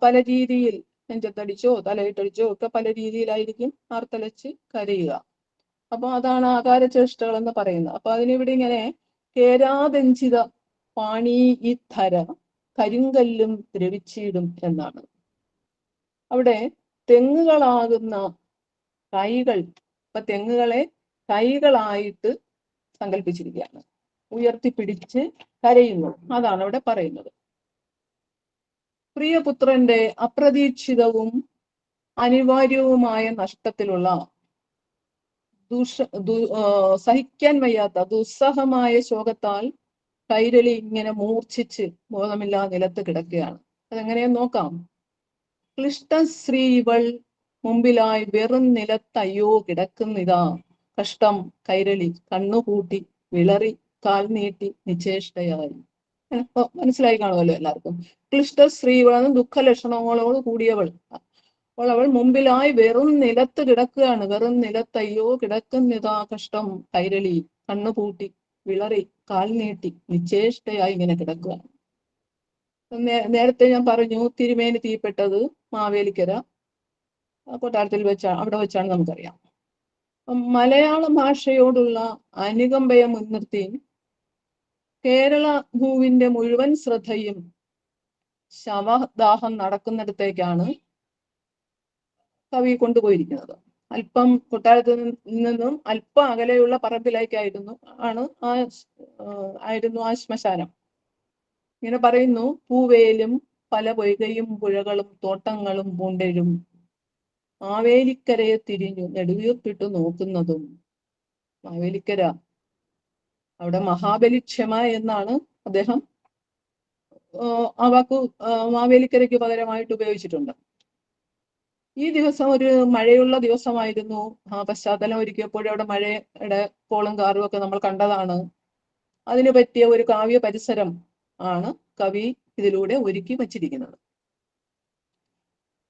പല രീതിയിൽ നെഞ്ചത്തടിച്ചോ തലയിട്ടടിച്ചോ ഒക്കെ പല രീതിയിലായിരിക്കും ആർത്തലച്ച് കരയുക. അപ്പൊ അതാണ് ആകാരചേഷ്ടകൾ എന്ന് പറയുന്നത്. അപ്പൊ അതിനിവിടെ ഇങ്ങനെ കേരാദഞ്ചിത പാണി ഈ ധര കരിങ്കല്ലും ദ്രവിച്ചിടും എന്നാണ്. അവിടെ തെങ്ങുകളാകുന്ന കൈകൾ, ഇപ്പൊ തെങ്ങുകളെ കൈകളായിട്ട് സങ്കല്പിച്ചിരിക്കുകയാണ്. ഉയർത്തിപ്പിടിച്ച് കരയുന്നു, അതാണ് അവിടെ പറയുന്നത്. പ്രിയപുത്രന്റെ അപ്രതീക്ഷിതവും അനിവാര്യവുമായ നഷ്ടത്തിലുള്ള സഹിക്കാൻ വയ്യാത്ത ദുസ്സഹമായ ശോകത്താൽ കൈരളി ഇങ്ങനെ മൂർച്ഛിച്ച് ബോധമില്ലാതെ നിലത്ത് കിടക്കുകയാണ്. അതെങ്ങനെയാന്ന് നോക്കാം. ക്ലിഷ്ടശ്രീ ഇവൾ മുമ്പിലായി വെറും നിലത്തയ്യോ കിടക്കുന്നിതാ കഷ്ടം കൈരളി കണ്ണുകൂട്ടി വിളറി കാൽ നീട്ടി നിശ്ചേഷ്ടയായി. മനസ്സിലായി കാണുമല്ലോ എല്ലാവർക്കും. ക്ലിഷ്ടശ്രീ ഇവൾ ദുഃഖലക്ഷണങ്ങളോട് കൂടിയവൾ. അപ്പോൾ അവൾ മുമ്പിലായി വെറും നിലത്ത് കിടക്കുകയാണ്. വെറും നിലത്തയ്യോ കിടക്കുന്നിതാ കഷ്ടം കൈരളി കണ്ണുപൂട്ടി വിളറി കാൽ നീട്ടി നിശ്ചേഷ്ടയായി ഇങ്ങനെ കിടക്കുകയാണ്. നേരത്തെ ഞാൻ പറഞ്ഞു തിരുമേനി തീപ്പെട്ടത് മാവേലിക്കര കൊട്ടാരത്തിൽ അവിടെ വെച്ചാണ് നമുക്കറിയാം. മലയാള ഭാഷയോടുള്ള അനുകമ്പയെ മുൻനിർത്തി കേരള ഭൂവിന്റെ മുഴുവൻ ശ്രദ്ധയും ശവദാഹം നടക്കുന്നിടത്തേക്കാണ് കവി കൊണ്ടുപോയിരിക്കുന്നത്. അല്പം കൊട്ടാരത്തിൽ നിന്നും അല്പം അകലെയുള്ള പറമ്പിലേക്കായിരുന്നു ആയിരുന്നു ആ ശ്മശാനം. ഇങ്ങനെ പറയുന്നു, പൂവേലും പല പൊയ്കയും പുഴകളും തോട്ടങ്ങളും പൂണ്ടരും മാവേലിക്കരയെ തിരിഞ്ഞു നെടുവീർപ്പിട്ടു നോക്കുന്നതും. മാവേലിക്കര, അവിടെ മഹാബലി ക്ഷമ എന്നാണ് അദ്ദേഹം ആ വാക്ക് മാവേലിക്കരയ്ക്ക് പകരമായിട്ട് ഉപയോഗിച്ചിട്ടുണ്ട്. ഈ ദിവസം ഒരു മഴയുള്ള ദിവസമായിരുന്നു. ആ പശ്ചാത്തലം ഒരുക്കിയപ്പോഴും അവിടെ മഴയുടെ കോളും കാറും ഒക്കെ നമ്മൾ കണ്ടതാണ്. അതിനു പറ്റിയ ഒരു കാവ്യ പരിസരം ആണ് കവി ഇതിലൂടെ ഒരുക്കി വച്ചിരിക്കുന്നത്.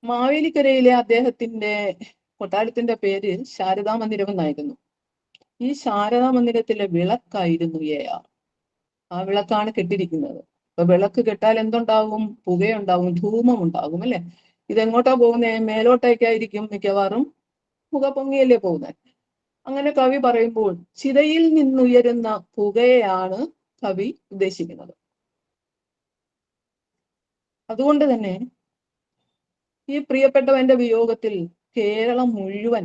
മാവേലിക്കരയിലെ അദ്ദേഹത്തിന്റെ കൊട്ടാരത്തിന്റെ പേര് ശാരദാ മന്ദിരം എന്നായിരുന്നു. ഈ ശാരദാ മന്ദിരത്തിലെ വിളക്കായിരുന്നു ഏയാർ. ആ വിളക്കാണ് കെട്ടിരിക്കുന്നത്. അപ്പൊ വിളക്ക് കെട്ടാൽ എന്തുണ്ടാവും? പുകയുണ്ടാവും, ധൂമം ഉണ്ടാകും, അല്ലെ? ഇതെങ്ങോട്ടാ പോകുന്നേ? മേലോട്ടേക്കായിരിക്കും മിക്കവാറും പുക പൊങ്ങിയല്ലേ പോകുന്നത്. അങ്ങനെ കവി പറയുമ്പോൾ ചിതയിൽ നിന്നുയരുന്ന പുകയാണ് കവി ഉദ്ദേശിക്കുന്നത്. അതുകൊണ്ട് തന്നെ ഈ പ്രിയപ്പെട്ടവന്റെ വിയോഗത്തിൽ കേരളം മുഴുവൻ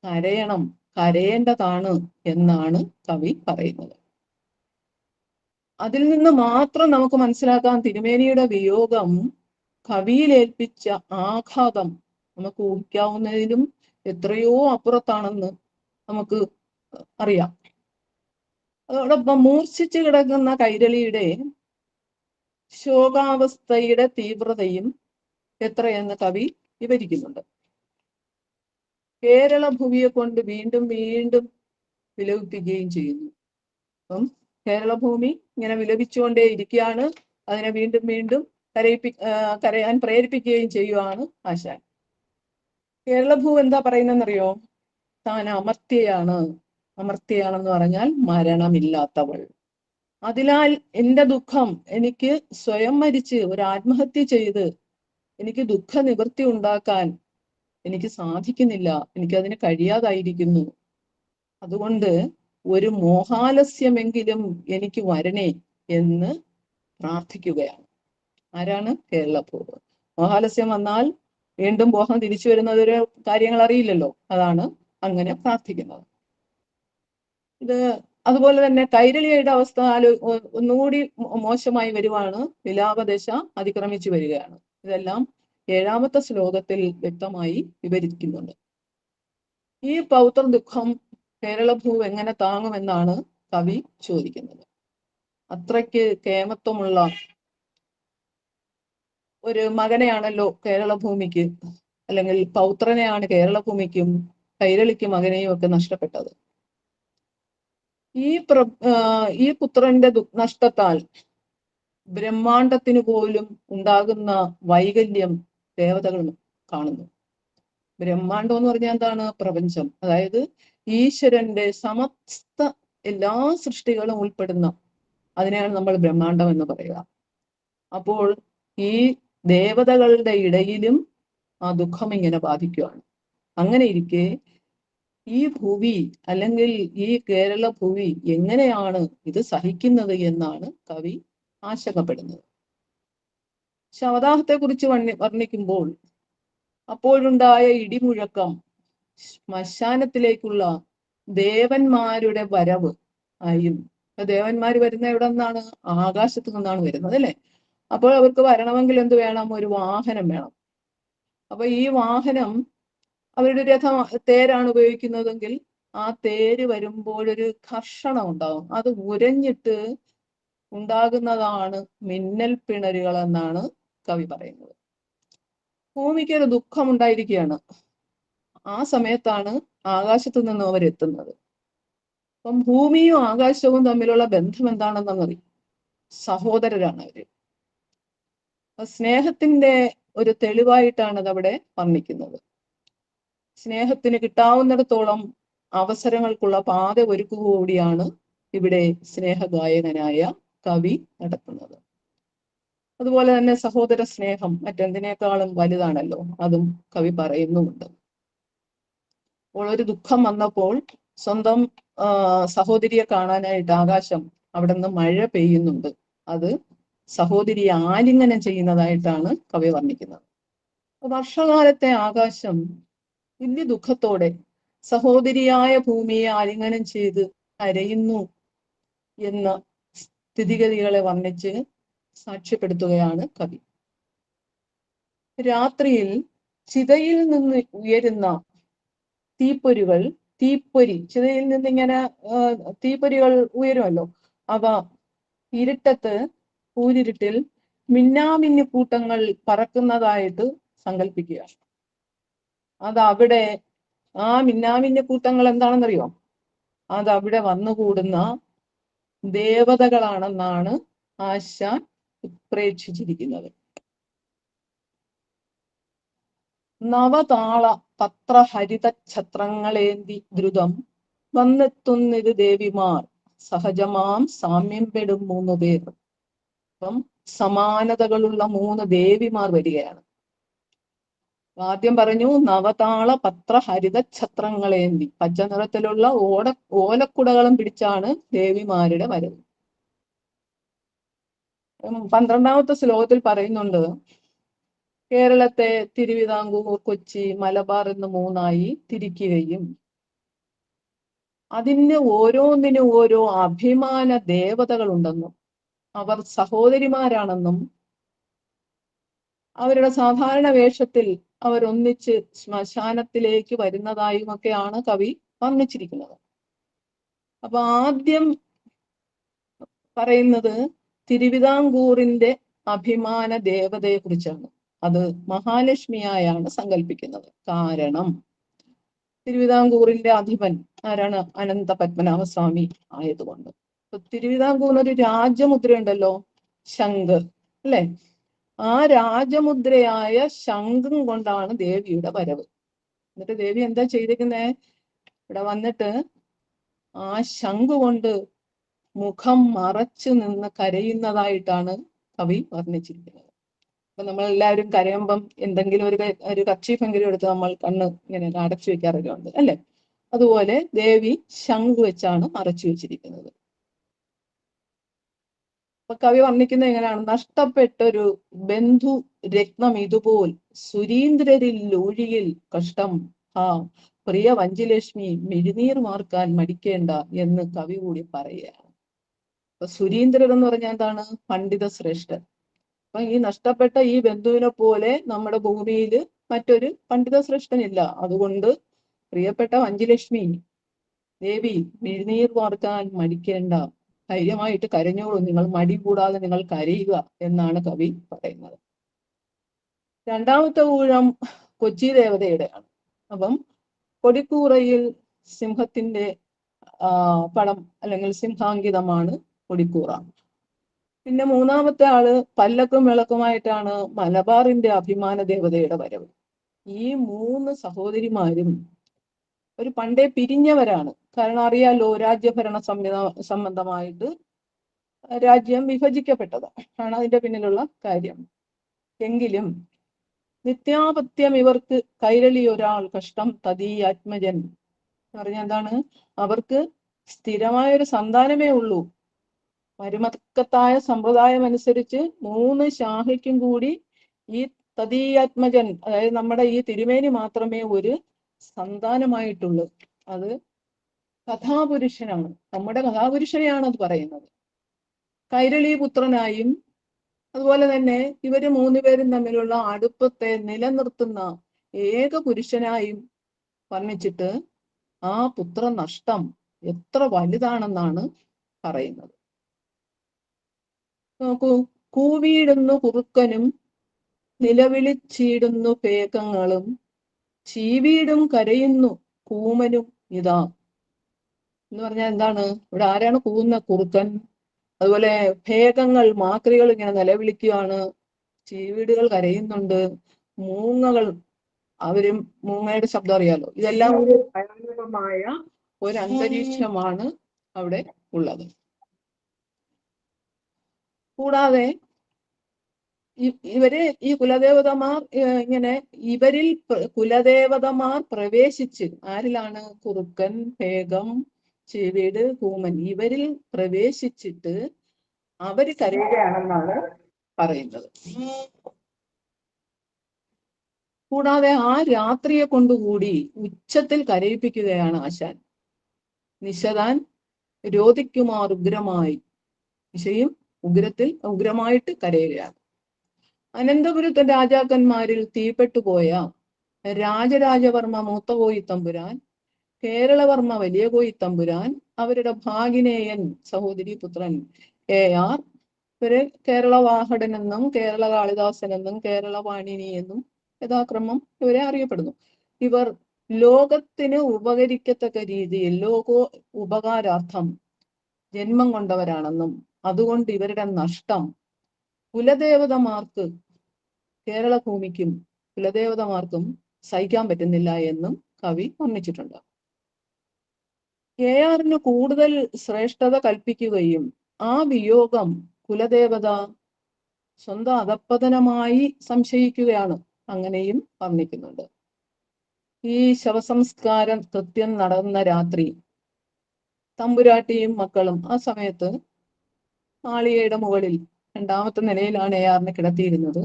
കരയണം, കരയേണ്ടതാണ് എന്നാണ് കവി പറയുന്നത്. അതിൽ നിന്ന് മാത്രം നമുക്ക് മനസ്സിലാക്കാൻ തിരുമേനിയുടെ വിയോഗം കവിയിലേൽപ്പിച്ച ആഘാതം നമുക്ക് ഊഹിക്കാവുന്നതിലും എത്രയോ അപ്പുറത്താണെന്ന് നമുക്ക് അറിയാം. അതോടൊപ്പം മൂർച്ഛിച്ചു കിടക്കുന്ന കൈരളിയുടെ ശോകാവസ്ഥയുടെ തീവ്രതയും എത്രയെന്ന് കവി വിവരിക്കുന്നുണ്ട്. കേരള ഭൂമിയെ കൊണ്ട് വീണ്ടും വീണ്ടും വിലപിപ്പിക്കുകയും ചെയ്യുന്നു. അപ്പം കേരളഭൂമി ഇങ്ങനെ വിലപിച്ചുകൊണ്ടേ ഇരിക്കുകയാണ്. അതിനെ വീണ്ടും വീണ്ടും കരയാൻ പ്രേരിപ്പിക്കുകയും ചെയ്യുവാണ് ആശാൻ. കേരളഭൂ എന്താ പറയുന്നതെന്നറിയോ? താൻ അമർത്യയാണ്. അമർത്യയാണെന്ന് പറഞ്ഞാൽ മരണമില്ലാത്തവൾ. അതിനാൽ എൻ്റെ ദുഃഖം എനിക്ക് സ്വയം മരിച്ച് ഒരു ആത്മഹത്യ ചെയ്ത് എനിക്ക് ദുഃഖ നിവൃത്തി ഉണ്ടാക്കാൻ എനിക്ക് സാധിക്കുന്നില്ല, എനിക്കതിന് കഴിയാതായിരിക്കുന്നു. അതുകൊണ്ട് ഒരു മോഹാലസ്യമെങ്കിലും എനിക്ക് വരണേ എന്ന് പ്രാർത്ഥിക്കുകയാണ്. ആരാണ്? കേരളഭൂവ്. മോഹാലസ്യം വന്നാൽ വീണ്ടും മോഹം തിരിച്ചു വരുന്നതൊരു കാര്യങ്ങൾ അറിയില്ലല്ലോ, അതാണ് അങ്ങനെ പ്രാർത്ഥിക്കുന്നത്. ഇത് അതുപോലെ തന്നെ കൈരളിയുടെ അവസ്ഥ ഒന്നുകൂടി മോശമായി വരുവാണ്. വിലാപദശ അതിക്രമിച്ചു വരികയാണ്. ഇതെല്ലാം 7ാമത്തെ ശ്ലോകത്തിൽ വ്യക്തമായി വിവരിക്കുന്നുണ്ട്. ഈ പൗത്ര ദുഃഖം കേരളഭൂ എങ്ങനെ താങ്ങുമെന്നാണ് കവി ചോദിക്കുന്നത്. അത്രയ്ക്ക് കേമത്വമുള്ള ഒരു മകനെയാണല്ലോ കേരളഭൂമിക്ക്, അല്ലെങ്കിൽ പൗത്രനെയാണ് കേരളഭൂമിക്കും കൈരളിക്ക് മകനെയും ഒക്കെ നഷ്ടപ്പെട്ടത്. ഈ പുത്രന്റെ നഷ്ടത്താൽ ബ്രഹ്മാണ്ടത്തിന് പോലും ഉണ്ടാകുന്ന വൈകല്യം ദേവതകൾ കാണുന്നു. ബ്രഹ്മാണ്ടം എന്ന് പറഞ്ഞാൽ എന്താണ്? പ്രപഞ്ചം. അതായത് ഈശ്വരന്റെ സമസ്ത എല്ലാ സൃഷ്ടികളും ഉൾപ്പെടുന്ന അതിനെയാണ് നമ്മൾ ബ്രഹ്മാണ്ടം എന്ന് പറയുക. അപ്പോൾ ഈ ദേവതകളുടെ ഇടയിലും ആ ദുഃഖം ഇങ്ങനെ ബാധിക്കുകയാണ്. അങ്ങനെ ഇരിക്കെ ഈ ഭൂവി അല്ലെങ്കിൽ ഈ കേരള ഭൂവി എങ്ങനെയാണ് ഇത് സഹിക്കുന്നത് എന്നാണ് കവി ആശങ്കപ്പെടുന്നത്. ശവദാഹത്തെ കുറിച്ച് വർണ്ണിക്കുമ്പോൾ അപ്പോഴുണ്ടായ ഇടിമുഴക്കം ശ്മശാനത്തിലേക്കുള്ള ദേവന്മാരുടെ വരവ് ആയും. ദേവന്മാർ വരുന്ന എവിടെ നിന്നാണ്? ആകാശത്തു നിന്നാണ് വരുന്നത്, അല്ലെ? അപ്പോൾ അവർക്ക് വരണമെങ്കിൽ എന്ത് വേണം? ഒരു വാഹനം വേണം. അപ്പൊ ഈ വാഹനം അവരുടെ രഥം തേരാണ് ഉപയോഗിക്കുന്നതെങ്കിൽ ആ തേര് വരുമ്പോഴൊരു ഘർഷണം ഉണ്ടാവും. അത് ഉരഞ്ഞിട്ട് ഉണ്ടാകുന്നതാണ് മിന്നൽ പിണരുകൾ എന്നാണ് കവി പറയുന്നത്. ഭൂമിക്ക് ഒരു ദുഃഖം ഉണ്ടായിരിക്കുകയാണ്. ആ സമയത്താണ് ആകാശത്തു നിന്നും അവരെത്തുന്നത്. അപ്പം ഭൂമിയും ആകാശവും തമ്മിലുള്ള ബന്ധം എന്താണെന്നറിയും. സഹോദരരാണ് അവര്. സ്നേഹത്തിന്റെ ഒരു തെളിവായിട്ടാണ് അതവിടെ വർണ്ണിക്കുന്നത്. സ്നേഹത്തിന് കിട്ടാവുന്നിടത്തോളം അവസരങ്ങൾക്കുള്ള പാത ഒരുക്കുക കൂടിയാണ് ഇവിടെ സ്നേഹഗായകനായ കവി നടത്തുന്നത്. അതുപോലെ തന്നെ സഹോദര സ്നേഹം മറ്റെന്തിനേക്കാളും വലുതാണല്ലോ, അതും കവി പറയുന്നുമുണ്ട്. അപ്പോൾ ഒരു ദുഃഖം വന്നപ്പോൾ സ്വന്തം സഹോദരിയെ കാണാനായിട്ട് ആകാശം അവിടെ നിന്ന് മഴ പെയ്യുന്നുണ്ട്. അത് സഹോദരിയെ ആലിംഗനം ചെയ്യുന്നതായിട്ടാണ് കവി വർണ്ണിക്കുന്നത്. വർഷകാലത്തെ ആകാശം വലിയ ദുഃഖത്തോടെ സഹോദരിയായ ഭൂമിയെ ആലിംഗനം ചെയ്ത് കരയുന്നു എന്ന സ്ഥിതിഗതികളെ വർണ്ണിച്ച് സാക്ഷ്യപ്പെടുത്തുകയാണ് കവി. രാത്രിയിൽ ചിതയിൽ നിന്ന് ഉയരുന്ന തീപ്പൊരി ചിതയിൽ നിന്ന് ഇങ്ങനെ തീപ്പൊരികൾ ഉയരുമല്ലോ, അവ ഇരുട്ടത്ത് കൂരിരുട്ടിൽ മിന്നാമിന്നി കൂട്ടങ്ങൾ പറക്കുന്നതായിട്ട് സങ്കല്പിക്കുക. അതവിടെ ആ മിന്നാമിന്നി കൂട്ടങ്ങൾ എന്താണെന്നറിയോ? അതവിടെ വന്നുകൂടുന്ന ദേവതകളാണെന്നാണ് ആശാൻ പ്രേക്ഷിച്ചിരിക്കുന്നത്. നവതാള പത്രഹരിത ഛത്രങ്ങളേന്തി ദ്രുതം വന്നെത്തുന്നിത് ദേവിമാർ സഹജമാം സാമ്യം പെടും 3 പേർ. അപ്പം സമാനതകളുള്ള 3 ദേവിമാർ വരികയാണ്. ആദ്യം പറഞ്ഞു നവതാള പത്രഹരിത ഛത്രങ്ങളേന്തി, പച്ച നിറത്തിലുള്ള ഓലക്കുടകളും പിടിച്ചാണ് ദേവിമാരുടെ വരവ്. 12ാമത്തെ ശ്ലോകത്തിൽ പറയുന്നുണ്ട്, കേരളത്തെ തിരുവിതാംകൂർ, കൊച്ചി, മലബാർ എന്ന് 3ആയി തിരിക്കുകയും അതിന് ഓരോന്നിനും ഓരോ അഭിമാന ദേവതകളുണ്ടെന്നും അവർ സഹോദരിമാരാണെന്നും അവരുടെ സാധാരണ വേഷത്തിൽ അവരൊന്നിച്ച് ശ്മശാനത്തിലേക്ക് വരുന്നതായും ഒക്കെയാണ് കവി വർണ്ണിച്ചിരിക്കുന്നത്. അപ്പൊ ആദ്യം പറയുന്നത് തിരുവിതാംകൂറിന്റെ അഭിമാന ദേവതയെ കുറിച്ചാണ്. അത് മഹാലക്ഷ്മിയായാണ് സങ്കല്പിക്കുന്നത്. കാരണം തിരുവിതാംകൂറിന്റെ അധിപൻ ആരാണ്? അനന്ത പത്മനാഭസ്വാമി ആയതുകൊണ്ട്. തിരുവിതാംകൂറിന് ഒരു രാജമുദ്രയുണ്ടല്ലോ, ശംഖ് അല്ലെ? ആ രാജമുദ്രയായ ശംഖും കൊണ്ടാണ് ദേവിയുടെ വരവ്. എന്നിട്ട് ദേവി എന്താ ചെയ്തിരിക്കുന്നേ? ഇവിടെ വന്നിട്ട് ആ ശംഖ് കൊണ്ട് മുഖം മറച്ചു നിന്ന് കരയുന്നതായിട്ടാണ് കവി വർണ്ണിച്ചിരിക്കുന്നത്. അപ്പൊ നമ്മളെല്ലാവരും കരയുമ്പം എന്തെങ്കിലും ഒരു കർച്ചീഫെങ്കിലും എടുത്ത് നമ്മൾ കണ്ണ് ഇങ്ങനെ അടച്ചു വെക്കാറൊക്കെ അല്ലെ? അതുപോലെ ദേവി ശംഖ് വെച്ചാണ് മറച്ചു വെച്ചിരിക്കുന്നത്. അപ്പൊ കവി വർണ്ണിക്കുന്നത് എങ്ങനെയാണ്? നഷ്ടപ്പെട്ടൊരു ബന്ധു രത്നം ഇതുപോൽ സുരീന്ദ്രരിൽ ലൂഴിയിൽ കഷ്ടം ആ പ്രിയ വഞ്ചിലക്ഷ്മി മിഴിനീർ മാർക്കാൻ മടിക്കേണ്ട എന്ന് കവി കൂടി പറയുകയാണ്. അപ്പൊ സുരീന്ദ്രർ എന്ന് പറഞ്ഞാൽ എന്താണ്? പണ്ഡിത ശ്രേഷ്ഠൻ. അപ്പൊ ഈ നഷ്ടപ്പെട്ട ഈ ബന്ധുവിനെ പോലെ നമ്മുടെ ഭൂമിയിൽ മറ്റൊരു പണ്ഡിത ശ്രേഷ്ഠനില്ല. അതുകൊണ്ട് പ്രിയപ്പെട്ട വഞ്ചിലക്ഷ്മി ദേവി മിഴിനീർ വാർക്കാൻ മടിക്കേണ്ട, ധൈര്യമായിട്ട് കരഞ്ഞോളൂ, നിങ്ങൾ മടി കൂടാതെ നിങ്ങൾ കരയുക എന്നാണ് കവി പറയുന്നത്. 2ാമത്തെ ഊഴം കൊച്ചി ദേവതയുടെയാണ്. അപ്പം കൊടിക്കൂറയിൽ സിംഹത്തിന്റെ പടം അല്ലെങ്കിൽ സിംഹാങ്കിതമാണ് കൊടിക്കൂറ. പിന്നെ 3ാമത്തെ ആള് പല്ലക്കും വിളക്കുമായിട്ടാണ് മലബാറിന്റെ അഭിമാന ദേവതയുടെ വരവ്. ഈ 3 സഹോദരിമാരും ഒരു പണ്ടേ പിരിഞ്ഞവരാണ്. കാരണം അറിയാലോ, രാജ്യഭരണ സംബന്ധമായിട്ട് രാജ്യം വിഭജിക്കപ്പെട്ടതാണ് അതിന്റെ പിന്നിലുള്ള കാര്യം. എങ്കിലും നിത്യാപത്യം ഇവർക്ക് കൈരളി ഒരാൾ കഷ്ടം തദീയാത്മജൻ എന്ന് പറഞ്ഞാൽ എന്താണ്? അവർക്ക് സ്ഥിരമായൊരു സന്താനമേ ഉള്ളൂ. മരുമക്കത്തായ സമ്പ്രദായം അനുസരിച്ച് 3 ശാഖയ്ക്കും കൂടി ഈ തദീയാത്മജൻ, അതായത് നമ്മുടെ ഈ തിരുമേനി മാത്രമേ ഒരു സന്താനമായിട്ടുള്ളൂ. അത് കഥാപുരുഷനാണ്, നമ്മുടെ കഥാപുരുഷനെയാണ് അത് പറയുന്നത്. കൈരളി പുത്രനായും അതുപോലെ തന്നെ ഇവര് മൂന്നുപേരും തമ്മിലുള്ള അടുപ്പത്തെ നിലനിർത്തുന്ന ഏക പുരുഷനായും വർണ്ണിച്ചിട്ട് ആ പുത്ര നഷ്ടം എത്ര വലുതാണെന്നാണ് പറയുന്നത്. നോക്കൂ, കൂവിയിടുന്നു കുറുക്കനും നിലവിളിച്ചിടുന്നു പേകങ്ങളും ചീവീടും കരയുന്നു കൂമനും ഇതാ. എന്ന് പറഞ്ഞാൽ എന്താണ്? ഇവിടെ ആരാണ് കൂവുന്ന? കുറുക്കൻ. അതുപോലെ ഭേദങ്ങൾ, മാക്രികൾ ഇങ്ങനെ നിലവിളിക്കുകയാണ്, ചീവീടുകൾ കരയുന്നുണ്ട്, മൂങ്ങകൾ, അവരും മൂങ്ങയുടെ ശബ്ദം അറിയാലോ. ഇതെല്ലാം ഒരു ഭയാനകമായ ഒരു അന്തരീക്ഷമാണ് അവിടെ ഉള്ളത്. കൂടാതെ ഇവര് ഈ കുലദേവതമാർ ഇങ്ങനെ ഇവരിൽ കുലദേവതമാർ പ്രവേശിച്ച്, ആരിലാണ്? കുറുക്കൻ, ഭേഗം, ചീവീട്, കൂമൻ, ഇവരിൽ പ്രവേശിച്ചിട്ട് അവര് കരയുകയാണെന്നാണ് പറയുന്നത്. കൂടാതെ ആ രാത്രിയെ കൊണ്ടുകൂടി ഉച്ചത്തിൽ കരയിപ്പിക്കുകയാണ് ആശാൻ. നിശതാൻ രോധിക്കുമാർ ഉഗ്രമായി, നിശയും ഉഗ്രമായിട്ട് കരയുകയാണ്. അനന്തപുരത്തെ രാജാക്കന്മാരിൽ തീപ്പെട്ടുപോയ രാജരാജവർമ്മ മൂത്ത കോയി തമ്പുരാൻ, കേരളവർമ്മ വലിയ കോയി തമ്പുരാൻ, അവരുടെ ഭാഗിനേയൻ സഹോദരി പുത്രൻ AR, ഇവര് കേരളവാഹടൻ എന്നും കേരള കാളിദാസൻ എന്നും കേരള വാണിനി എന്നും യഥാക്രമം ഇവരെ അറിയപ്പെടുന്നു. ഇവർ ലോകത്തിന് ഉപകരിക്കത്തക്ക രീതിയിൽ ഉപകാരാർത്ഥം ജന്മം കൊണ്ടവരാണെന്നും അതുകൊണ്ട് ഇവരുടെ നഷ്ടം കുലദേവതമാർക്ക്, കേരള ഭൂമിക്കും കുലദേവതമാർക്കും സഹിക്കാൻ പറ്റുന്നില്ല എന്നും കവി വർണ്ണിച്ചിട്ടുണ്ട്. ARന് കൂടുതൽ ശ്രേഷ്ഠത കൽപ്പിക്കുകയും ആ വിയോഗം കുലദേവത സ്വന്തം അധപ്പതനമായി സംശയിക്കുകയാണ്, അങ്ങനെയും വർണ്ണിക്കുന്നുണ്ട്. ഈ ശവസംസ്കാരം കൃത്യം നടന്ന രാത്രി തമ്പുരാട്ടിയും മക്കളും ആ സമയത്ത് മാളികയുടെ മുകളിൽ 2ാമത്തെ നിലയിലാണ് ARനെ കിടത്തിയിരുന്നത്.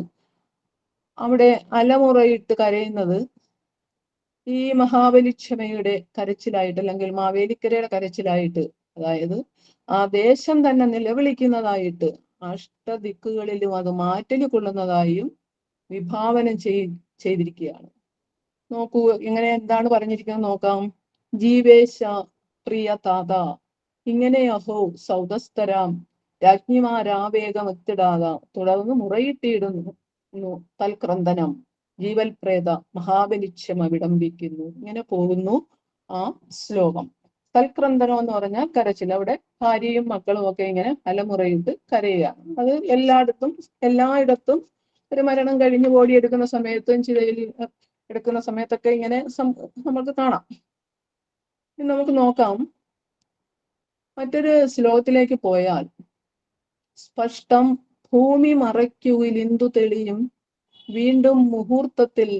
അവിടെ അലമുറയിട്ട് കരയുന്നത് ഈ മഹാബലിക്ഷമയുടെ കരച്ചിലായിട്ട്, അല്ലെങ്കിൽ മാവേലിക്കരയുടെ കരച്ചിലായിട്ട്, അതായത് ആ ദേശം തന്നെ നിലവിളിക്കുന്നതായിട്ട്, അഷ്ടദിക്കുകളിലും അത് മാറ്റല് കൊള്ളുന്നതായും വിഭാവനം ചെയ്തിരിക്കുകയാണ്. നോക്കൂ, ഇങ്ങനെ എന്താണ് പറഞ്ഞിരിക്കുന്നത് നോക്കാം. ജീവേശ പ്രിയ താത ഇങ്ങനെ അഹോ സൗദസ്തരാം രാജ്ഞിമാരാവേഗമെത്തിടാത തുടർന്ന് മുറയിട്ടിടുന്നു തൽക്രന്ദനം ജീവൽപ്രേത മഹാബലിക്ഷമ വിടംബിക്കുന്നു. ഇങ്ങനെ പോകുന്നു ആ ശ്ലോകം. തൽക്രന്ദനം എന്ന് പറഞ്ഞാൽ കരച്ചിൽ. അവിടെ ഭാര്യയും മക്കളും ഒക്കെ ഇങ്ങനെ അലമുറയിട്ട് കരയുകയാണ്. അത് എല്ലായിടത്തും ഒരു മരണം കഴിഞ്ഞ് ഓടിയെടുക്കുന്ന സമയത്തും ചിതയിൽ എടുക്കുന്ന സമയത്തൊക്കെ ഇങ്ങനെ നമുക്ക് കാണാം. നമുക്ക് നോക്കാം, മറ്റൊരു ശ്ലോകത്തിലേക്ക് പോയാൽ, സ്പഷ്ടം ഭൂമി മറയ്ക്കുവിലിന്ദു തെളിയും വീണ്ടും മുഹൂർത്തത്തിൽ